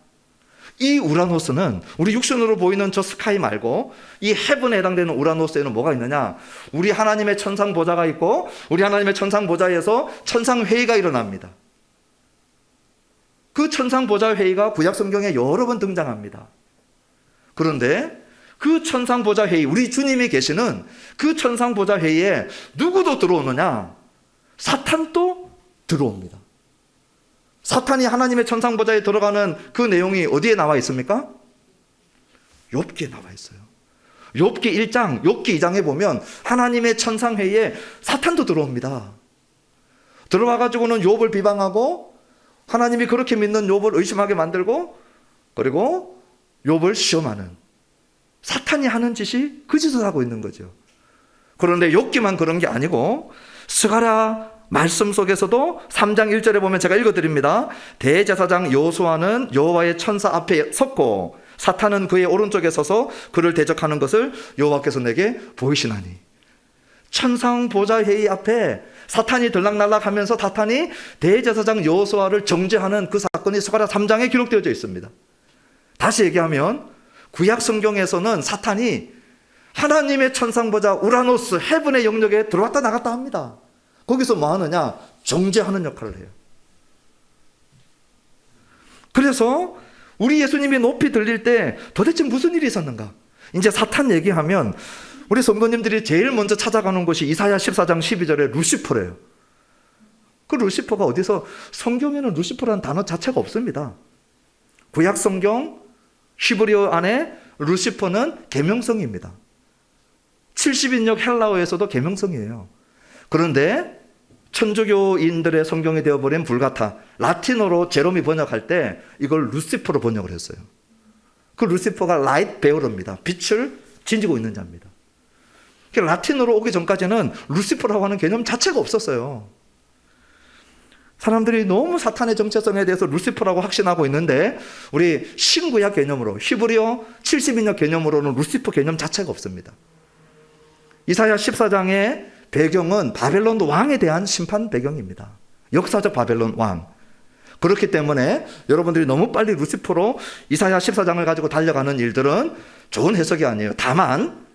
이 우라노스는 우리 육신으로 보이는 저 스카이 말고 이 헤븐에 해당되는 우라노스에는 뭐가 있느냐? 우리 하나님의 천상 보좌가 있고, 우리 하나님의 천상 보좌에서 천상 회의가 일어납니다. 그 천상 보좌 회의가 구약 성경에 여러 번 등장합니다. 그런데 그 천상 보좌 회의, 우리 주님이 계시는 그 천상 보좌 회의에 누구도 들어오느냐? 사탄도 들어옵니다. 사탄이 하나님의 천상 보좌에 들어가는 그 내용이 어디에 나와 있습니까? 욥기에 나와 있어요. 욥기 1장, 욥기 2장에 보면 하나님의 천상 회의에 사탄도 들어옵니다. 들어와가지고는 욥을 비방하고, 하나님이 그렇게 믿는 욥을 의심하게 만들고, 그리고 욥을 시험하는, 사탄이 하는 짓이 그 짓을 하고 있는 거죠. 그런데 욥기만 그런 게 아니고 스가랴 말씀 속에서도 3장 1절에 보면 제가 읽어드립니다. 대제사장 여호수아는 여호와의 천사 앞에 섰고 사탄은 그의 오른쪽에 서서 그를 대적하는 것을 여호와께서 내게 보이시나니. 천상 보좌 회의 앞에 사탄이 들락날락하면서 사탄이 대제사장 여호수아를 정죄하는 그 사건이 스가랴 3장에 기록되어져 있습니다. 다시 얘기하면 구약 성경에서는 사탄이 하나님의 천상 보좌 우라노스 헤븐의 영역에 들어왔다 나갔다 합니다. 거기서 뭐 하느냐? 정죄하는 역할을 해요. 그래서 우리 예수님이 높이 들릴 때 도대체 무슨 일이 있었는가? 이제 사탄 얘기하면 우리 성도님들이 제일 먼저 찾아가는 곳이 이사야 14장 12절에 루시퍼래요. 그 루시퍼가 어디서, 성경에는 루시퍼라는 단어 자체가 없습니다. 구약 성경 히브리어 안에 루시퍼는 계명성입니다. 70인역 헬라어에서도 계명성이에요. 그런데 천주교인들의 성경이 되어버린 불가타, 라틴어로 제롬이 번역할 때 이걸 루시퍼로 번역을 했어요. 그 루시퍼가 라이트 베어러입니다. 빛을 지니고 있는 자입니다. 라틴어로 오기 전까지는 루시퍼라고 하는 개념 자체가 없었어요. 사람들이 너무 사탄의 정체성에 대해서 루시퍼라고 확신하고 있는데, 우리 신구약 개념으로, 히브리어 70인역 개념으로는 루시퍼 개념 자체가 없습니다. 이사야 14장의 배경은 바벨론 왕에 대한 심판 배경입니다. 역사적 바벨론 왕. 그렇기 때문에 여러분들이 너무 빨리 루시퍼로 이사야 14장을 가지고 달려가는 일들은 좋은 해석이 아니에요. 다만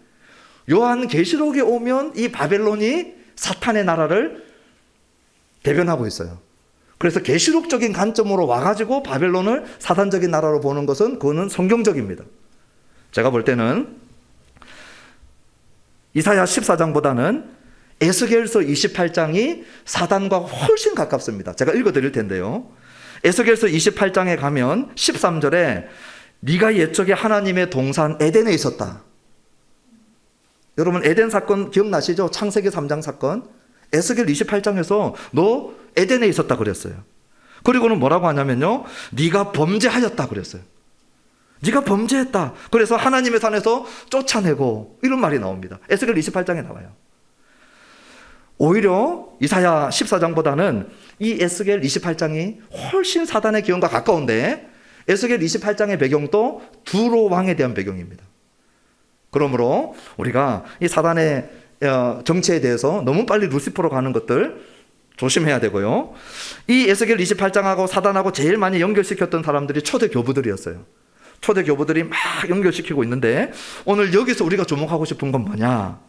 요한 계시록에 오면 이 바벨론이 사탄의 나라를 대변하고 있어요. 그래서 계시록적인 관점으로 와가지고 바벨론을 사탄적인 나라로 보는 것은, 그거는 성경적입니다. 제가 볼 때는 이사야 14장보다는 에스겔서 28장이 사단과 훨씬 가깝습니다. 제가 읽어드릴 텐데요. 에스겔서 28장에 가면 13절에 네가 옛적에 하나님의 동산 에덴에 있었다. 여러분 에덴 사건 기억나시죠? 창세기 3장 사건. 에스겔 28장에서 너 에덴에 있었다 그랬어요. 그리고는 뭐라고 하냐면요, 네가 범죄하였다 그랬어요. 네가 범죄했다. 그래서 하나님의 산에서 쫓아내고, 이런 말이 나옵니다. 에스겔 28장에 나와요. 오히려 이사야 14장보다는 이 에스겔 28장이 훨씬 사단의 기원과 가까운데, 에스겔 28장의 배경도 두로 왕에 대한 배경입니다. 그러므로 우리가 이 사단의 정치에 대해서 너무 빨리 루시퍼로 가는 것들 조심해야 되고요. 이 에스겔 28장하고 사단하고 제일 많이 연결시켰던 사람들이 초대 교부들이었어요. 초대 교부들이 막 연결시키고 있는데, 오늘 여기서 우리가 주목하고 싶은 건 뭐냐?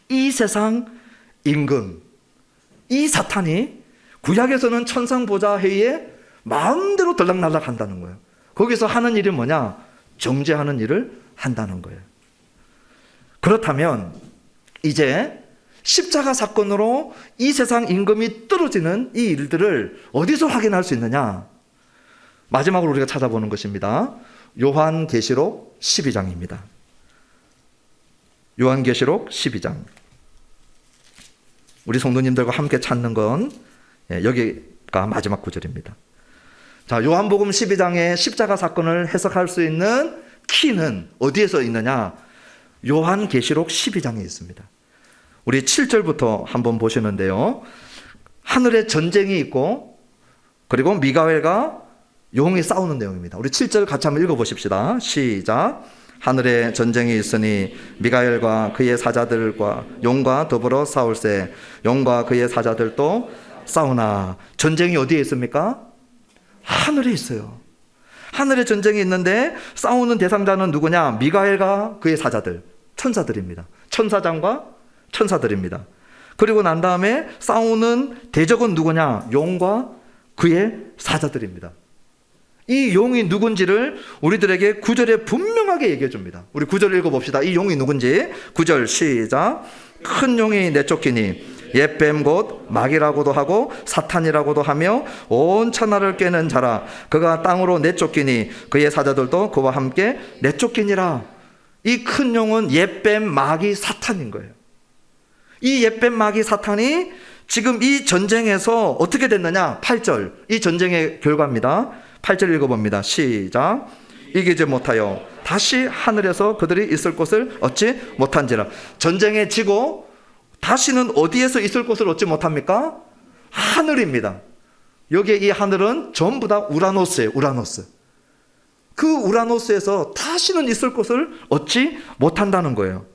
이 세상 임금, 이 사탄이 구약에서는 천상보좌 회의에 마음대로 들락날락 한다는 거예요. 거기서 하는 일이 뭐냐? 정죄하는 일을 한다는 거예요. 그렇다면 이제 십자가 사건으로 이 세상 임금이 떨어지는 이 일들을 어디서 확인할 수 있느냐? 마지막으로 우리가 찾아보는 것입니다. 요한계시록 12장입니다. 요한계시록 12장. 우리 성도님들과 함께 찾는 건 여기가 마지막 구절입니다. 자, 요한복음 12장의 십자가 사건을 해석할 수 있는 키는 어디에서 있느냐? 요한계시록 12장에 있습니다. 우리 7절부터 한번 보시는데요, 하늘에 전쟁이 있고, 그리고 미가엘과 용이 싸우는 내용입니다. 우리 7절 같이 한번 읽어보십시다. 시작. 하늘에 전쟁이 있으니 미가엘과 그의 사자들과 용과 더불어 싸울세. 용과 그의 사자들도 싸우나. 전쟁이 어디에 있습니까? 하늘에 있어요. 하늘에 전쟁이 있는데 싸우는 대상자는 누구냐? 미가엘과 그의 사자들, 천사들입니다. 천사장과 천사들입니다. 그리고 난 다음에 싸우는 대적은 누구냐? 용과 그의 사자들입니다. 이 용이 누군지를 우리들에게 9절에 분명하게 얘기해 줍니다. 우리 9절 읽어봅시다. 이 용이 누군지. 9절 시작. 큰 용이 내쫓기니 옛뱀 곧 마귀라고도 하고 사탄이라고도 하며 온 천하를 꿰는 자라. 그가 땅으로 내쫓기니 그의 사자들도 그와 함께 내쫓기니라. 이 큰 용은 옛뱀 마귀 사탄인 거예요. 이 옛뱀 마귀 사탄이 지금 이 전쟁에서 어떻게 됐느냐? 8절. 이 전쟁의 결과입니다. 8절 읽어봅니다. 시작. 이기지 못하여 다시 하늘에서 그들이 있을 곳을 얻지 못한지라. 전쟁에 지고 다시는 어디에서 있을 곳을 얻지 못합니까? 하늘입니다. 여기에 이 하늘은 전부 다 우라노스예요. 우라노스. 그 우라노스에서 다시는 있을 곳을 얻지 못한다는 거예요.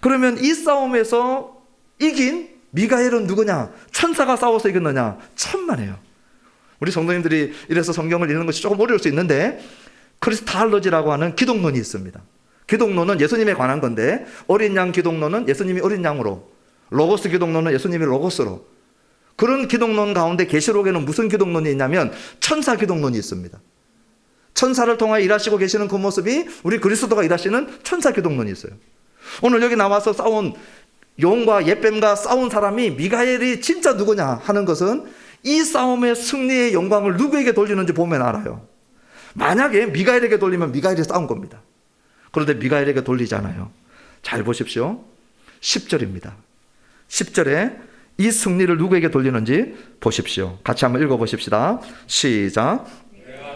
그러면 이 싸움에서 이긴 미가엘은 누구냐? 천사가 싸워서 이겼느냐? 천만에요. 우리 성도님들이 이래서 성경을 읽는 것이 조금 어려울 수 있는데, 크리스탈로지라고 하는 기독론이 있습니다. 기독론은 예수님에 관한 건데, 어린 양 기독론은 예수님이 어린 양으로, 로고스 기독론은 예수님이 로고스로, 그런 기독론 가운데 계시록에는 무슨 기독론이 있냐면 천사 기독론이 있습니다. 천사를 통하여 일하시고 계시는 그 모습이 우리 그리스도가 일하시는 천사 기독론이 있어요. 오늘 여기 나와서 싸운 용과 옛뱀과 싸운 사람이 미가엘이 진짜 누구냐 하는 것은 이 싸움의 승리의 영광을 누구에게 돌리는지 보면 알아요. 만약에 미가엘에게 돌리면 미가엘이 싸운 겁니다. 그런데 미가엘에게 돌리잖아요. 잘 보십시오. 10절입니다. 10절에 이 승리를 누구에게 돌리는지 보십시오. 같이 한번 읽어보십시다. 시작.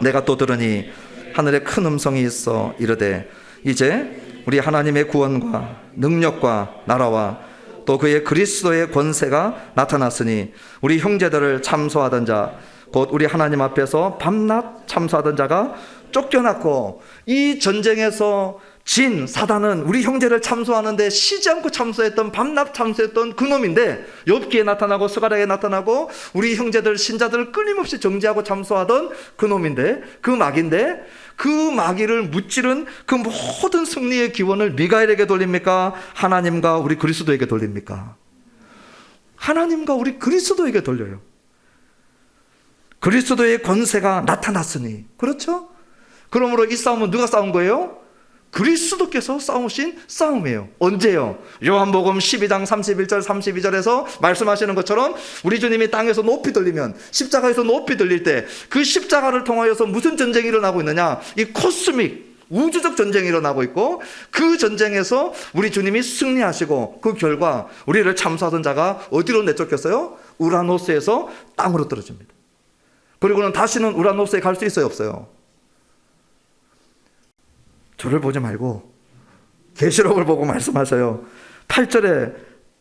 내가 또 들으니 하늘에 큰 음성이 있어 이르되 이제 우리 하나님의 구원과 능력과 나라와 또 그의 그리스도의 권세가 나타났으니 우리 형제들을 참소하던 자 곧 우리 하나님 앞에서 밤낮 참소하던 자가 쫓겨났고, 이 전쟁에서 진 사단은 우리 형제를 참소하는데 쉬지 않고 참소했던, 밤낮 참소했던 그 놈인데, 욥기에 나타나고 스가랴에 나타나고 우리 형제들 신자들을 끊임없이 정죄하고 참소하던 그 놈인데, 그 마귀인데, 그 마귀를 무찌른 그 모든 승리의 기원을 미가엘에게 돌립니까? 하나님과 우리 그리스도에게 돌립니까? 하나님과 우리 그리스도에게 돌려요. 그리스도의 권세가 나타났으니. 그렇죠? 그러므로 이 싸움은 누가 싸운 거예요? 그리스도께서 싸우신 싸움이에요. 언제요? 요한복음 12장 31절 32절에서 말씀하시는 것처럼 우리 주님이 땅에서 높이 들리면, 십자가에서 높이 들릴 때 그 십자가를 통하여서 무슨 전쟁이 일어나고 있느냐? 이 코스믹 우주적 전쟁이 일어나고 있고, 그 전쟁에서 우리 주님이 승리하시고 그 결과 우리를 참수하던 자가 어디로 내쫓겼어요? 우라노스에서 땅으로 떨어집니다. 그리고는 다시는 우라노스에 갈 수 있어요, 없어요? 저를 보지 말고 계시록을 보고 말씀하셔요. 8절에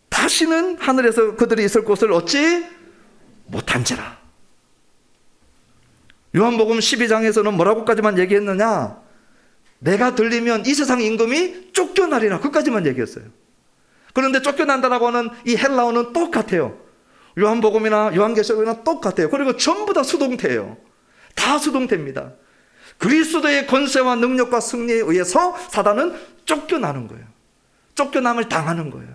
다시는 하늘에서 그들이 있을 곳을 얻지 못한지라. 요한복음 12장에서는 뭐라고까지만 얘기했느냐? 내가 들리면 이 세상 임금이 쫓겨나리라, 그까지만 얘기했어요. 그런데 쫓겨난다라고 하는 이 헬라어는 똑같아요. 요한복음이나 요한계시록이나 똑같아요. 그리고 전부 다 수동태예요. 다 수동태입니다. 그리스도의 권세와 능력과 승리에 의해서 사단은 쫓겨나는 거예요. 쫓겨남을 당하는 거예요.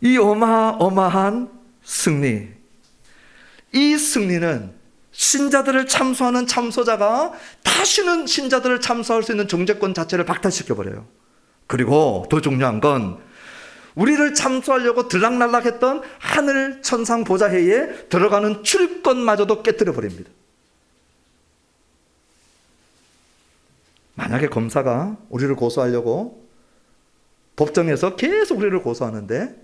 이 어마어마한 승리, 이 승리는 신자들을 참수하는 참소자가 다시는 신자들을 참수할 수 있는 정죄권 자체를 박탈시켜버려요. 그리고 더 중요한 건 우리를 참수하려고 들락날락했던 하늘 천상 보좌회의에 들어가는 출입권마저도 깨뜨려버립니다. 만약에 검사가 우리를 고소하려고 법정에서 계속 우리를 고소하는데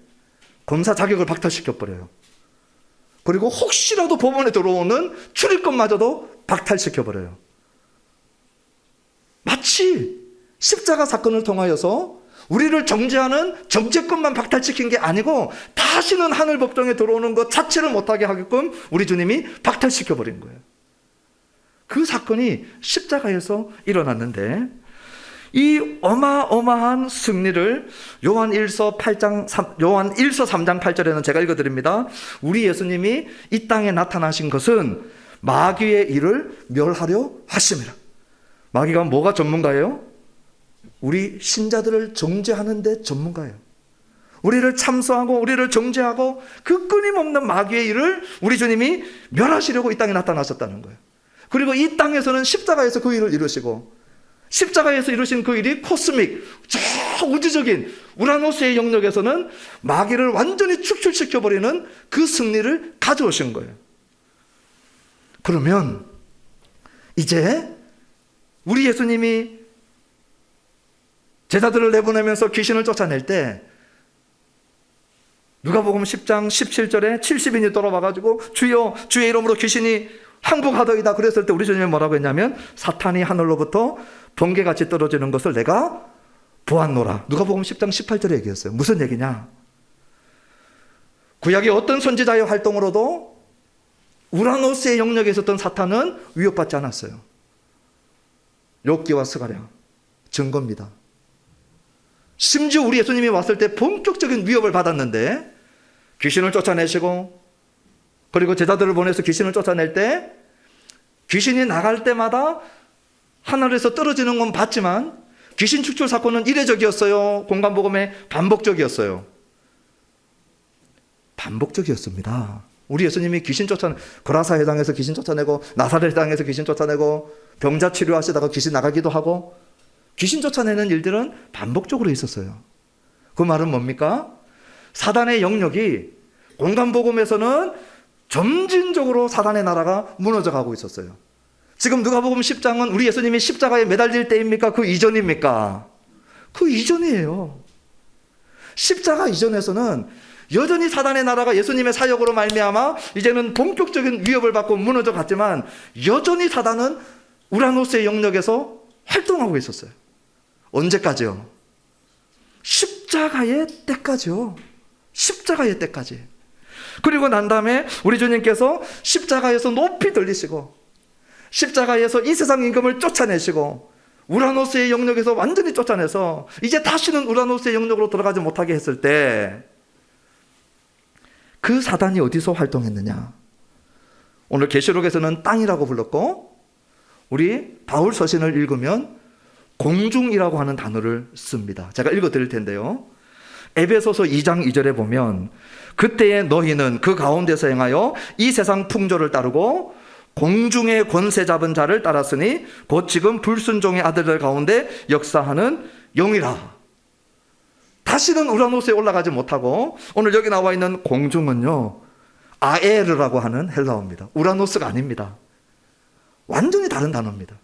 검사 자격을 박탈시켜버려요. 그리고 혹시라도 법원에 들어오는 출입권마저도 박탈시켜버려요. 마치 십자가 사건을 통하여서 우리를 정죄하는 정죄권만 박탈시킨 게 아니고 다시는 하늘 법정에 들어오는 것 자체를 못하게 하게끔 우리 주님이 박탈시켜버린 거예요. 그 사건이 십자가에서 일어났는데, 이 어마어마한 승리를 요한1서 3장 8절에는 제가 읽어드립니다. 우리 예수님이 이 땅에 나타나신 것은 마귀의 일을 멸하려 하심이라. 마귀가 뭐가 전문가예요? 우리 신자들을 정죄하는 데 전문가예요. 우리를 참소하고 우리를 정죄하고 그 끊임없는 마귀의 일을 우리 주님이 멸하시려고 이 땅에 나타나셨다는 거예요. 그리고 이 땅에서는 십자가에서 그 일을 이루시고, 십자가에서 이루신 그 일이 코스믹, 저 우주적인 우라노스의 영역에서는 마귀를 완전히 축출시켜버리는 그 승리를 가져오신 거예요. 그러면 이제 우리 예수님이 제자들을 내보내면서 귀신을 쫓아낼 때 누가복음 10장 17절에 70인이 돌아와가지고 주여 주의 이름으로 귀신이 항복하더이다 그랬을 때 우리 주님이 뭐라고 했냐면 사탄이 하늘로부터 번개같이 떨어지는 것을 내가 보았노라. 누가복음 10장 18절에 얘기했어요. 무슨 얘기냐? 구약의 어떤 선지자의 활동으로도 우라노스의 영역에 있었던 사탄은 위협받지 않았어요. 욥기와 스가랴 증거입니다. 심지어 우리 예수님이 왔을 때 본격적인 위협을 받았는데 귀신을 쫓아내시고, 그리고 제자들을 보내서 귀신을 쫓아낼 때 귀신이 나갈 때마다 하늘에서 떨어지는 건 봤지만 귀신 축출 사건은 이례적이었어요? 공간복음에 반복적이었어요? 반복적이었습니다. 우리 예수님이 귀신 거라사 회당에서 귀신 쫓아내고, 나사렛 회당에서 귀신 쫓아내고, 병자 치료하시다가 귀신 나가기도 하고, 귀신 쫓아내는 일들은 반복적으로 있었어요. 그 말은 뭡니까? 사단의 영역이 공간복음에서는 점진적으로 사단의 나라가 무너져 가고 있었어요. 지금 누가복음 10장은 우리 예수님이 십자가에 매달릴 때입니까? 그 이전입니까? 그 이전이에요. 십자가 이전에서는 여전히 사단의 나라가 예수님의 사역으로 말미암아 이제는 본격적인 위협을 받고 무너져 갔지만 여전히 사단은 우라노스의 영역에서 활동하고 있었어요. 언제까지요? 십자가의 때까지요. 십자가의 때까지. 그리고 난 다음에 우리 주님께서 십자가에서 높이 들리시고, 십자가에서 이 세상 임금을 쫓아내시고, 우라노스의 영역에서 완전히 쫓아내서 이제 다시는 우라노스의 영역으로 들어가지 못하게 했을 때 그 사단이 어디서 활동했느냐? 오늘 계시록에서는 땅이라고 불렀고, 우리 바울 서신을 읽으면 공중이라고 하는 단어를 씁니다. 제가 읽어드릴 텐데요. 에베소서 2장 2절에 보면 그때에 너희는 그 가운데서 행하여 이 세상 풍조를 따르고 공중의 권세 잡은 자를 따랐으니 곧 지금 불순종의 아들들 가운데 역사하는 영이라. 다시는 우라노스에 올라가지 못하고, 오늘 여기 나와 있는 공중은요 아에르라고 하는 헬라어입니다. 우라노스가 아닙니다. 완전히 다른 단어입니다.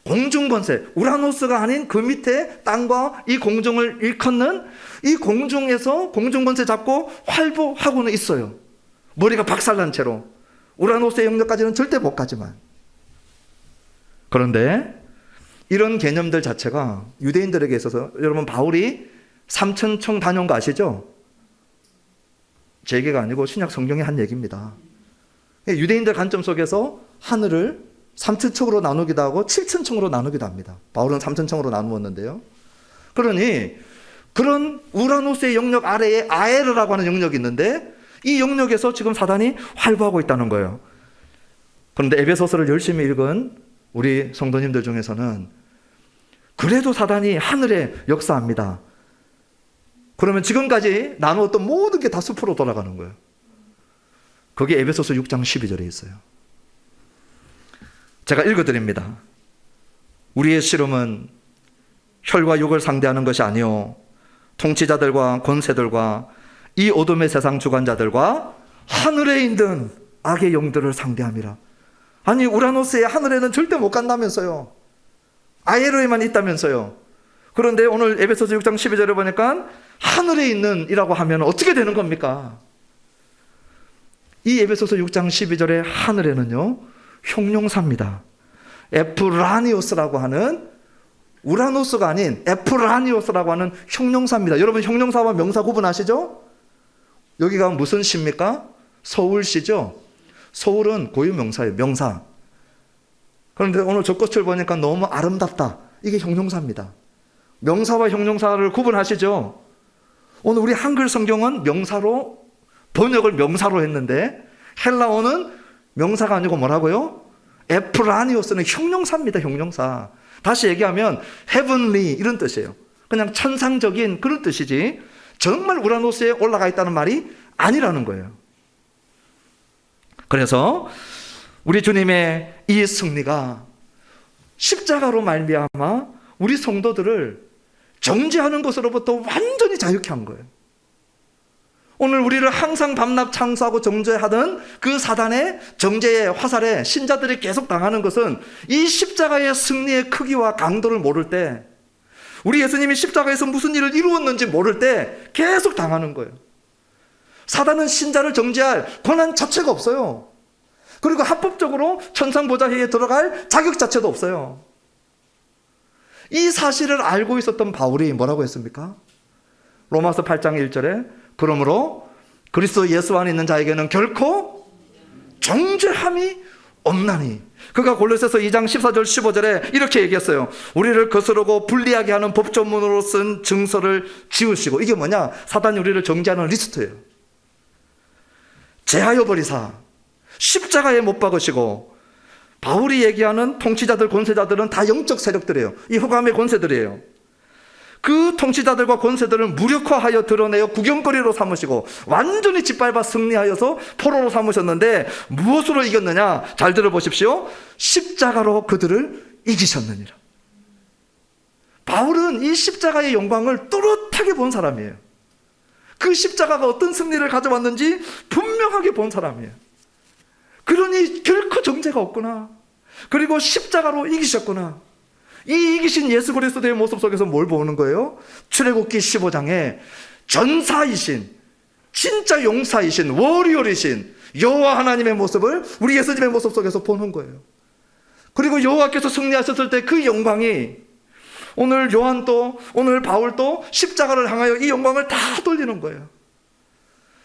공중권세, 우라노스가 아닌 그 밑에 땅과 이 공중을 일컫는 이 공중에서 공중권세 잡고 활보하고는 있어요. 머리가 박살난 채로. 우라노스의 영역까지는 절대 못 가지만. 그런데 이런 개념들 자체가 유대인들에게 있어서, 여러분 바울이 삼천청 다녀온 거 아시죠? 제 얘기가 아니고 신약 성경의 한 얘기입니다. 유대인들 관점 속에서 하늘을 삼천청으로 나누기도 하고 칠천청으로 나누기도 합니다. 바울은 삼천청으로 나누었는데요. 그러니 그런 우라노스의 영역 아래에 아에르라고 하는 영역이 있는데 이 영역에서 지금 사단이 활보하고 있다는 거예요. 그런데 에베소서를 열심히 읽은 우리 성도님들 중에서는 그래도 사단이 하늘에 역사합니다. 그러면 지금까지 나누었던 모든 게 다 숲으로 돌아가는 거예요. 그게 에베소서 6장 12절에 있어요. 제가 읽어드립니다. 우리의 씨름은 혈과 육을 상대하는 것이 아니요 통치자들과 권세들과 이 어둠의 세상 주관자들과 하늘에 있는 악의 영들을 상대함이라. 아니 우라노스의 하늘에는 절대 못 간다면서요. 아에르에만 있다면서요. 그런데 오늘 에베소서 6장 12절에 보니까 하늘에 있는 이라고 하면 어떻게 되는 겁니까? 이 에베소서 6장 12절의 하늘에는요 형용사입니다. 에프라니오스라고 하는, 우라노스가 아닌 에프라니오스라고 하는 형용사입니다. 여러분 형용사와 명사 구분하시죠? 여기가 무슨 시입니까? 서울시죠? 서울은 고유명사예요. 명사. 그런데 오늘 저 꽃을 보니까 너무 아름답다. 이게 형용사입니다. 명사와 형용사를 구분하시죠? 오늘 우리 한글 성경은 명사로, 번역을 명사로 했는데 헬라어는 명사가 아니고 뭐라고요? 에프라니오스는 형용사입니다. 형용사. 다시 얘기하면 heavenly 이런 뜻이에요. 그냥 천상적인 그런 뜻이지 정말 우라노스에 올라가 있다는 말이 아니라는 거예요. 그래서 우리 주님의 이 승리가 십자가로 말미암아 우리 성도들을 정죄하는 것으로부터 완전히 자유케 한 거예요. 오늘 우리를 항상 밤낮 창수하고 정죄하던 그 사단의 정죄의 화살에 신자들이 계속 당하는 것은 이 십자가의 승리의 크기와 강도를 모를 때, 우리 예수님이 십자가에서 무슨 일을 이루었는지 모를 때 계속 당하는 거예요. 사단은 신자를 정죄할 권한 자체가 없어요. 그리고 합법적으로 천상보좌회에 들어갈 자격 자체도 없어요. 이 사실을 알고 있었던 바울이 뭐라고 했습니까? 로마서 8장 1절에 그러므로 그리스도 예수 안에 있는 자에게는 결코 정죄함이 없나니. 그가 골로새서 2장 14절 15절에 이렇게 얘기했어요. 우리를 거스르고 불리하게 하는 법조문으로 쓴 증서를 지우시고. 이게 뭐냐? 사단이 우리를 정죄하는 리스트예요. 제하여 버리사 십자가에 못 박으시고. 바울이 얘기하는 통치자들 권세자들은 다 영적 세력들이에요. 이 흑암의 권세들이에요. 그 통치자들과 권세들을 무력화하여 드러내어 구경거리로 삼으시고 완전히 짓밟아 승리하여서 포로로 삼으셨는데 무엇으로 이겼느냐? 잘 들어보십시오. 십자가로 그들을 이기셨느니라. 바울은 이 십자가의 영광을 또렷하게 본 사람이에요. 그 십자가가 어떤 승리를 가져왔는지 분명하게 본 사람이에요. 그러니 결코 정죄가 없구나. 그리고 십자가로 이기셨구나. 이 이기신 예수 그리스도의 모습 속에서 뭘 보는 거예요? 출애굽기 15장에 전사이신, 진짜 용사이신, 워리어이신 여호와 하나님의 모습을 우리 예수님의 모습 속에서 보는 거예요. 그리고 여호와께서 승리하셨을 때 그 영광이 오늘 요한도, 오늘 바울도 십자가를 향하여 이 영광을 다 돌리는 거예요.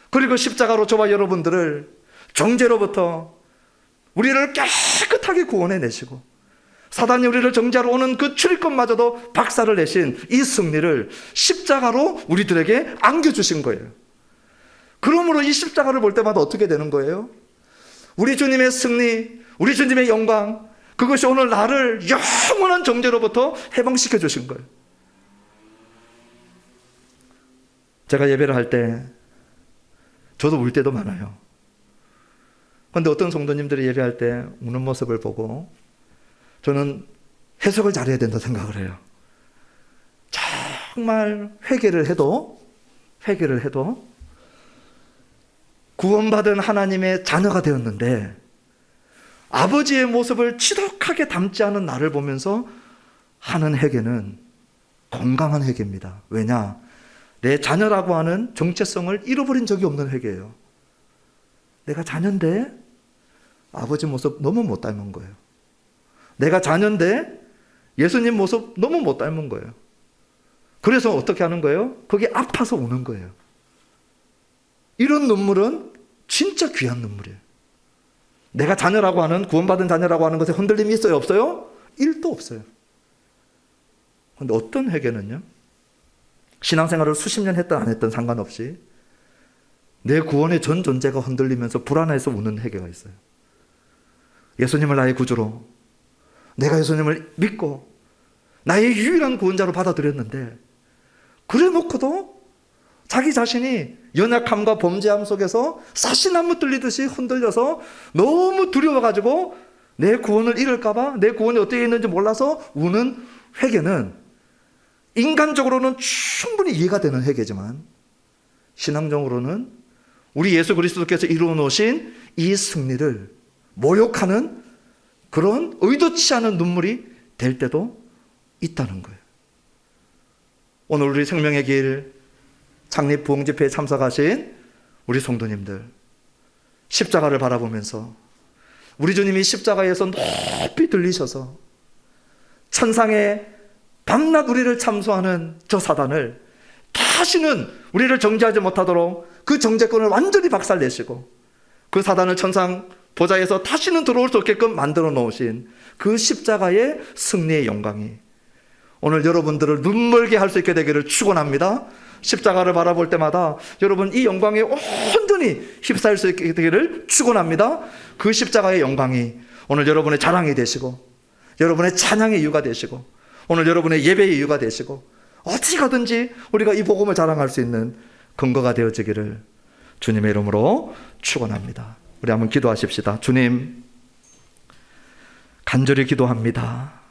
그리고 십자가로 저와 여러분들을 정죄로부터 우리를 깨끗하게 구원해내시고 사단이 우리를 정죄하러 오는 그 출입권마저도 박살을 내신 이 승리를 십자가로 우리들에게 안겨주신 거예요. 그러므로 이 십자가를 볼 때마다 어떻게 되는 거예요? 우리 주님의 승리, 우리 주님의 영광, 그것이 오늘 나를 영원한 정죄로부터 해방시켜 주신 거예요. 제가 예배를 할 때 저도 울 때도 많아요. 그런데 어떤 성도님들이 예배할 때 우는 모습을 보고 저는 해석을 잘해야 된다 생각을 해요. 정말 회개를 해도 구원받은 하나님의 자녀가 되었는데 아버지의 모습을 지독하게 닮지 않은 나를 보면서 하는 회개는 건강한 회개입니다. 왜냐? 내 자녀라고 하는 정체성을 잃어버린 적이 없는 회개예요. 내가 자녀인데 아버지 모습 너무 못 닮은 거예요. 내가 자녀인데 예수님 모습 너무 못 닮은 거예요. 그래서 어떻게 하는 거예요? 그게 아파서 우는 거예요. 이런 눈물은 진짜 귀한 눈물이에요. 내가 자녀라고 하는, 구원받은 자녀라고 하는 것에 흔들림이 있어요? 없어요? 1도 없어요. 그런데 어떤 회개는요? 신앙생활을 수십 년 했든 안 했든 상관없이 내 구원의 전 존재가 흔들리면서 불안해서 우는 회개가 있어요. 예수님을 나의 구주로, 내가 예수님을 믿고 나의 유일한 구원자로 받아들였는데, 그래 놓고도 자기 자신이 연약함과 범죄함 속에서 사시나무 뚫리듯이 흔들려서 너무 두려워가지고 내 구원을 잃을까봐, 내 구원이 어떻게 있는지 몰라서 우는 회개는 인간적으로는 충분히 이해가 되는 회개지만 신앙적으로는 우리 예수 그리스도께서 이루어 놓으신 이 승리를 모욕하는 그런 의도치 않은 눈물이 될 때도 있다는 거예요. 오늘 우리 생명의 길 창립 부흥집회에 참석하신 우리 성도님들, 십자가를 바라보면서 우리 주님이 십자가에서 높이 들리셔서 천상에 밤낮 우리를 참소하는 저 사단을 다시는 우리를 정죄하지 못하도록 그 정죄권을 완전히 박살내시고 그 사단을 천상 보좌에서 다시는 들어올 수 없게끔 만들어 놓으신 그 십자가의 승리의 영광이 오늘 여러분들을 눈멀게 할 수 있게 되기를 축원합니다. 십자가를 바라볼 때마다 여러분 이 영광에 온전히 휩싸일 수 있게 되기를 축원합니다. 그 십자가의 영광이 오늘 여러분의 자랑이 되시고 여러분의 찬양의 이유가 되시고 오늘 여러분의 예배의 이유가 되시고 어디 가든지 우리가 이 복음을 자랑할 수 있는 근거가 되어지기를 주님의 이름으로 축원합니다. 우리 한번 기도하십시다. 주님, 간절히 기도합니다.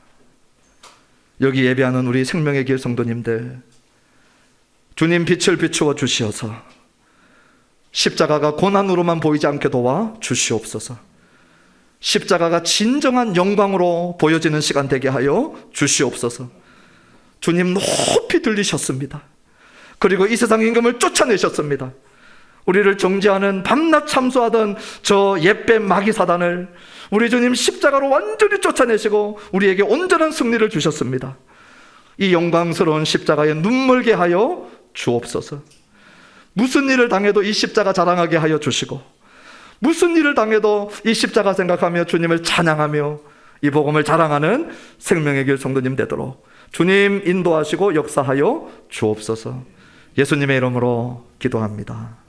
여기 예배하는 우리 생명의 길 성도님들, 주님 빛을 비추어 주시어서 십자가가 고난으로만 보이지 않게 도와 주시옵소서. 십자가가 진정한 영광으로 보여지는 시간 되게 하여 주시옵소서. 주님 높이 들리셨습니다. 그리고 이 세상 임금을 쫓아내셨습니다. 우리를 정죄하는 밤낮 참소하던 저 옛뱀 마귀 사단을 우리 주님 십자가로 완전히 쫓아내시고 우리에게 온전한 승리를 주셨습니다. 이 영광스러운 십자가에 눈멀게 하여 주옵소서. 무슨 일을 당해도 이 십자가 자랑하게 하여 주시고 무슨 일을 당해도 이 십자가 생각하며 주님을 찬양하며 이 복음을 자랑하는 생명의 길 성도님 되도록 주님 인도하시고 역사하여 주옵소서. 예수님의 이름으로 기도합니다.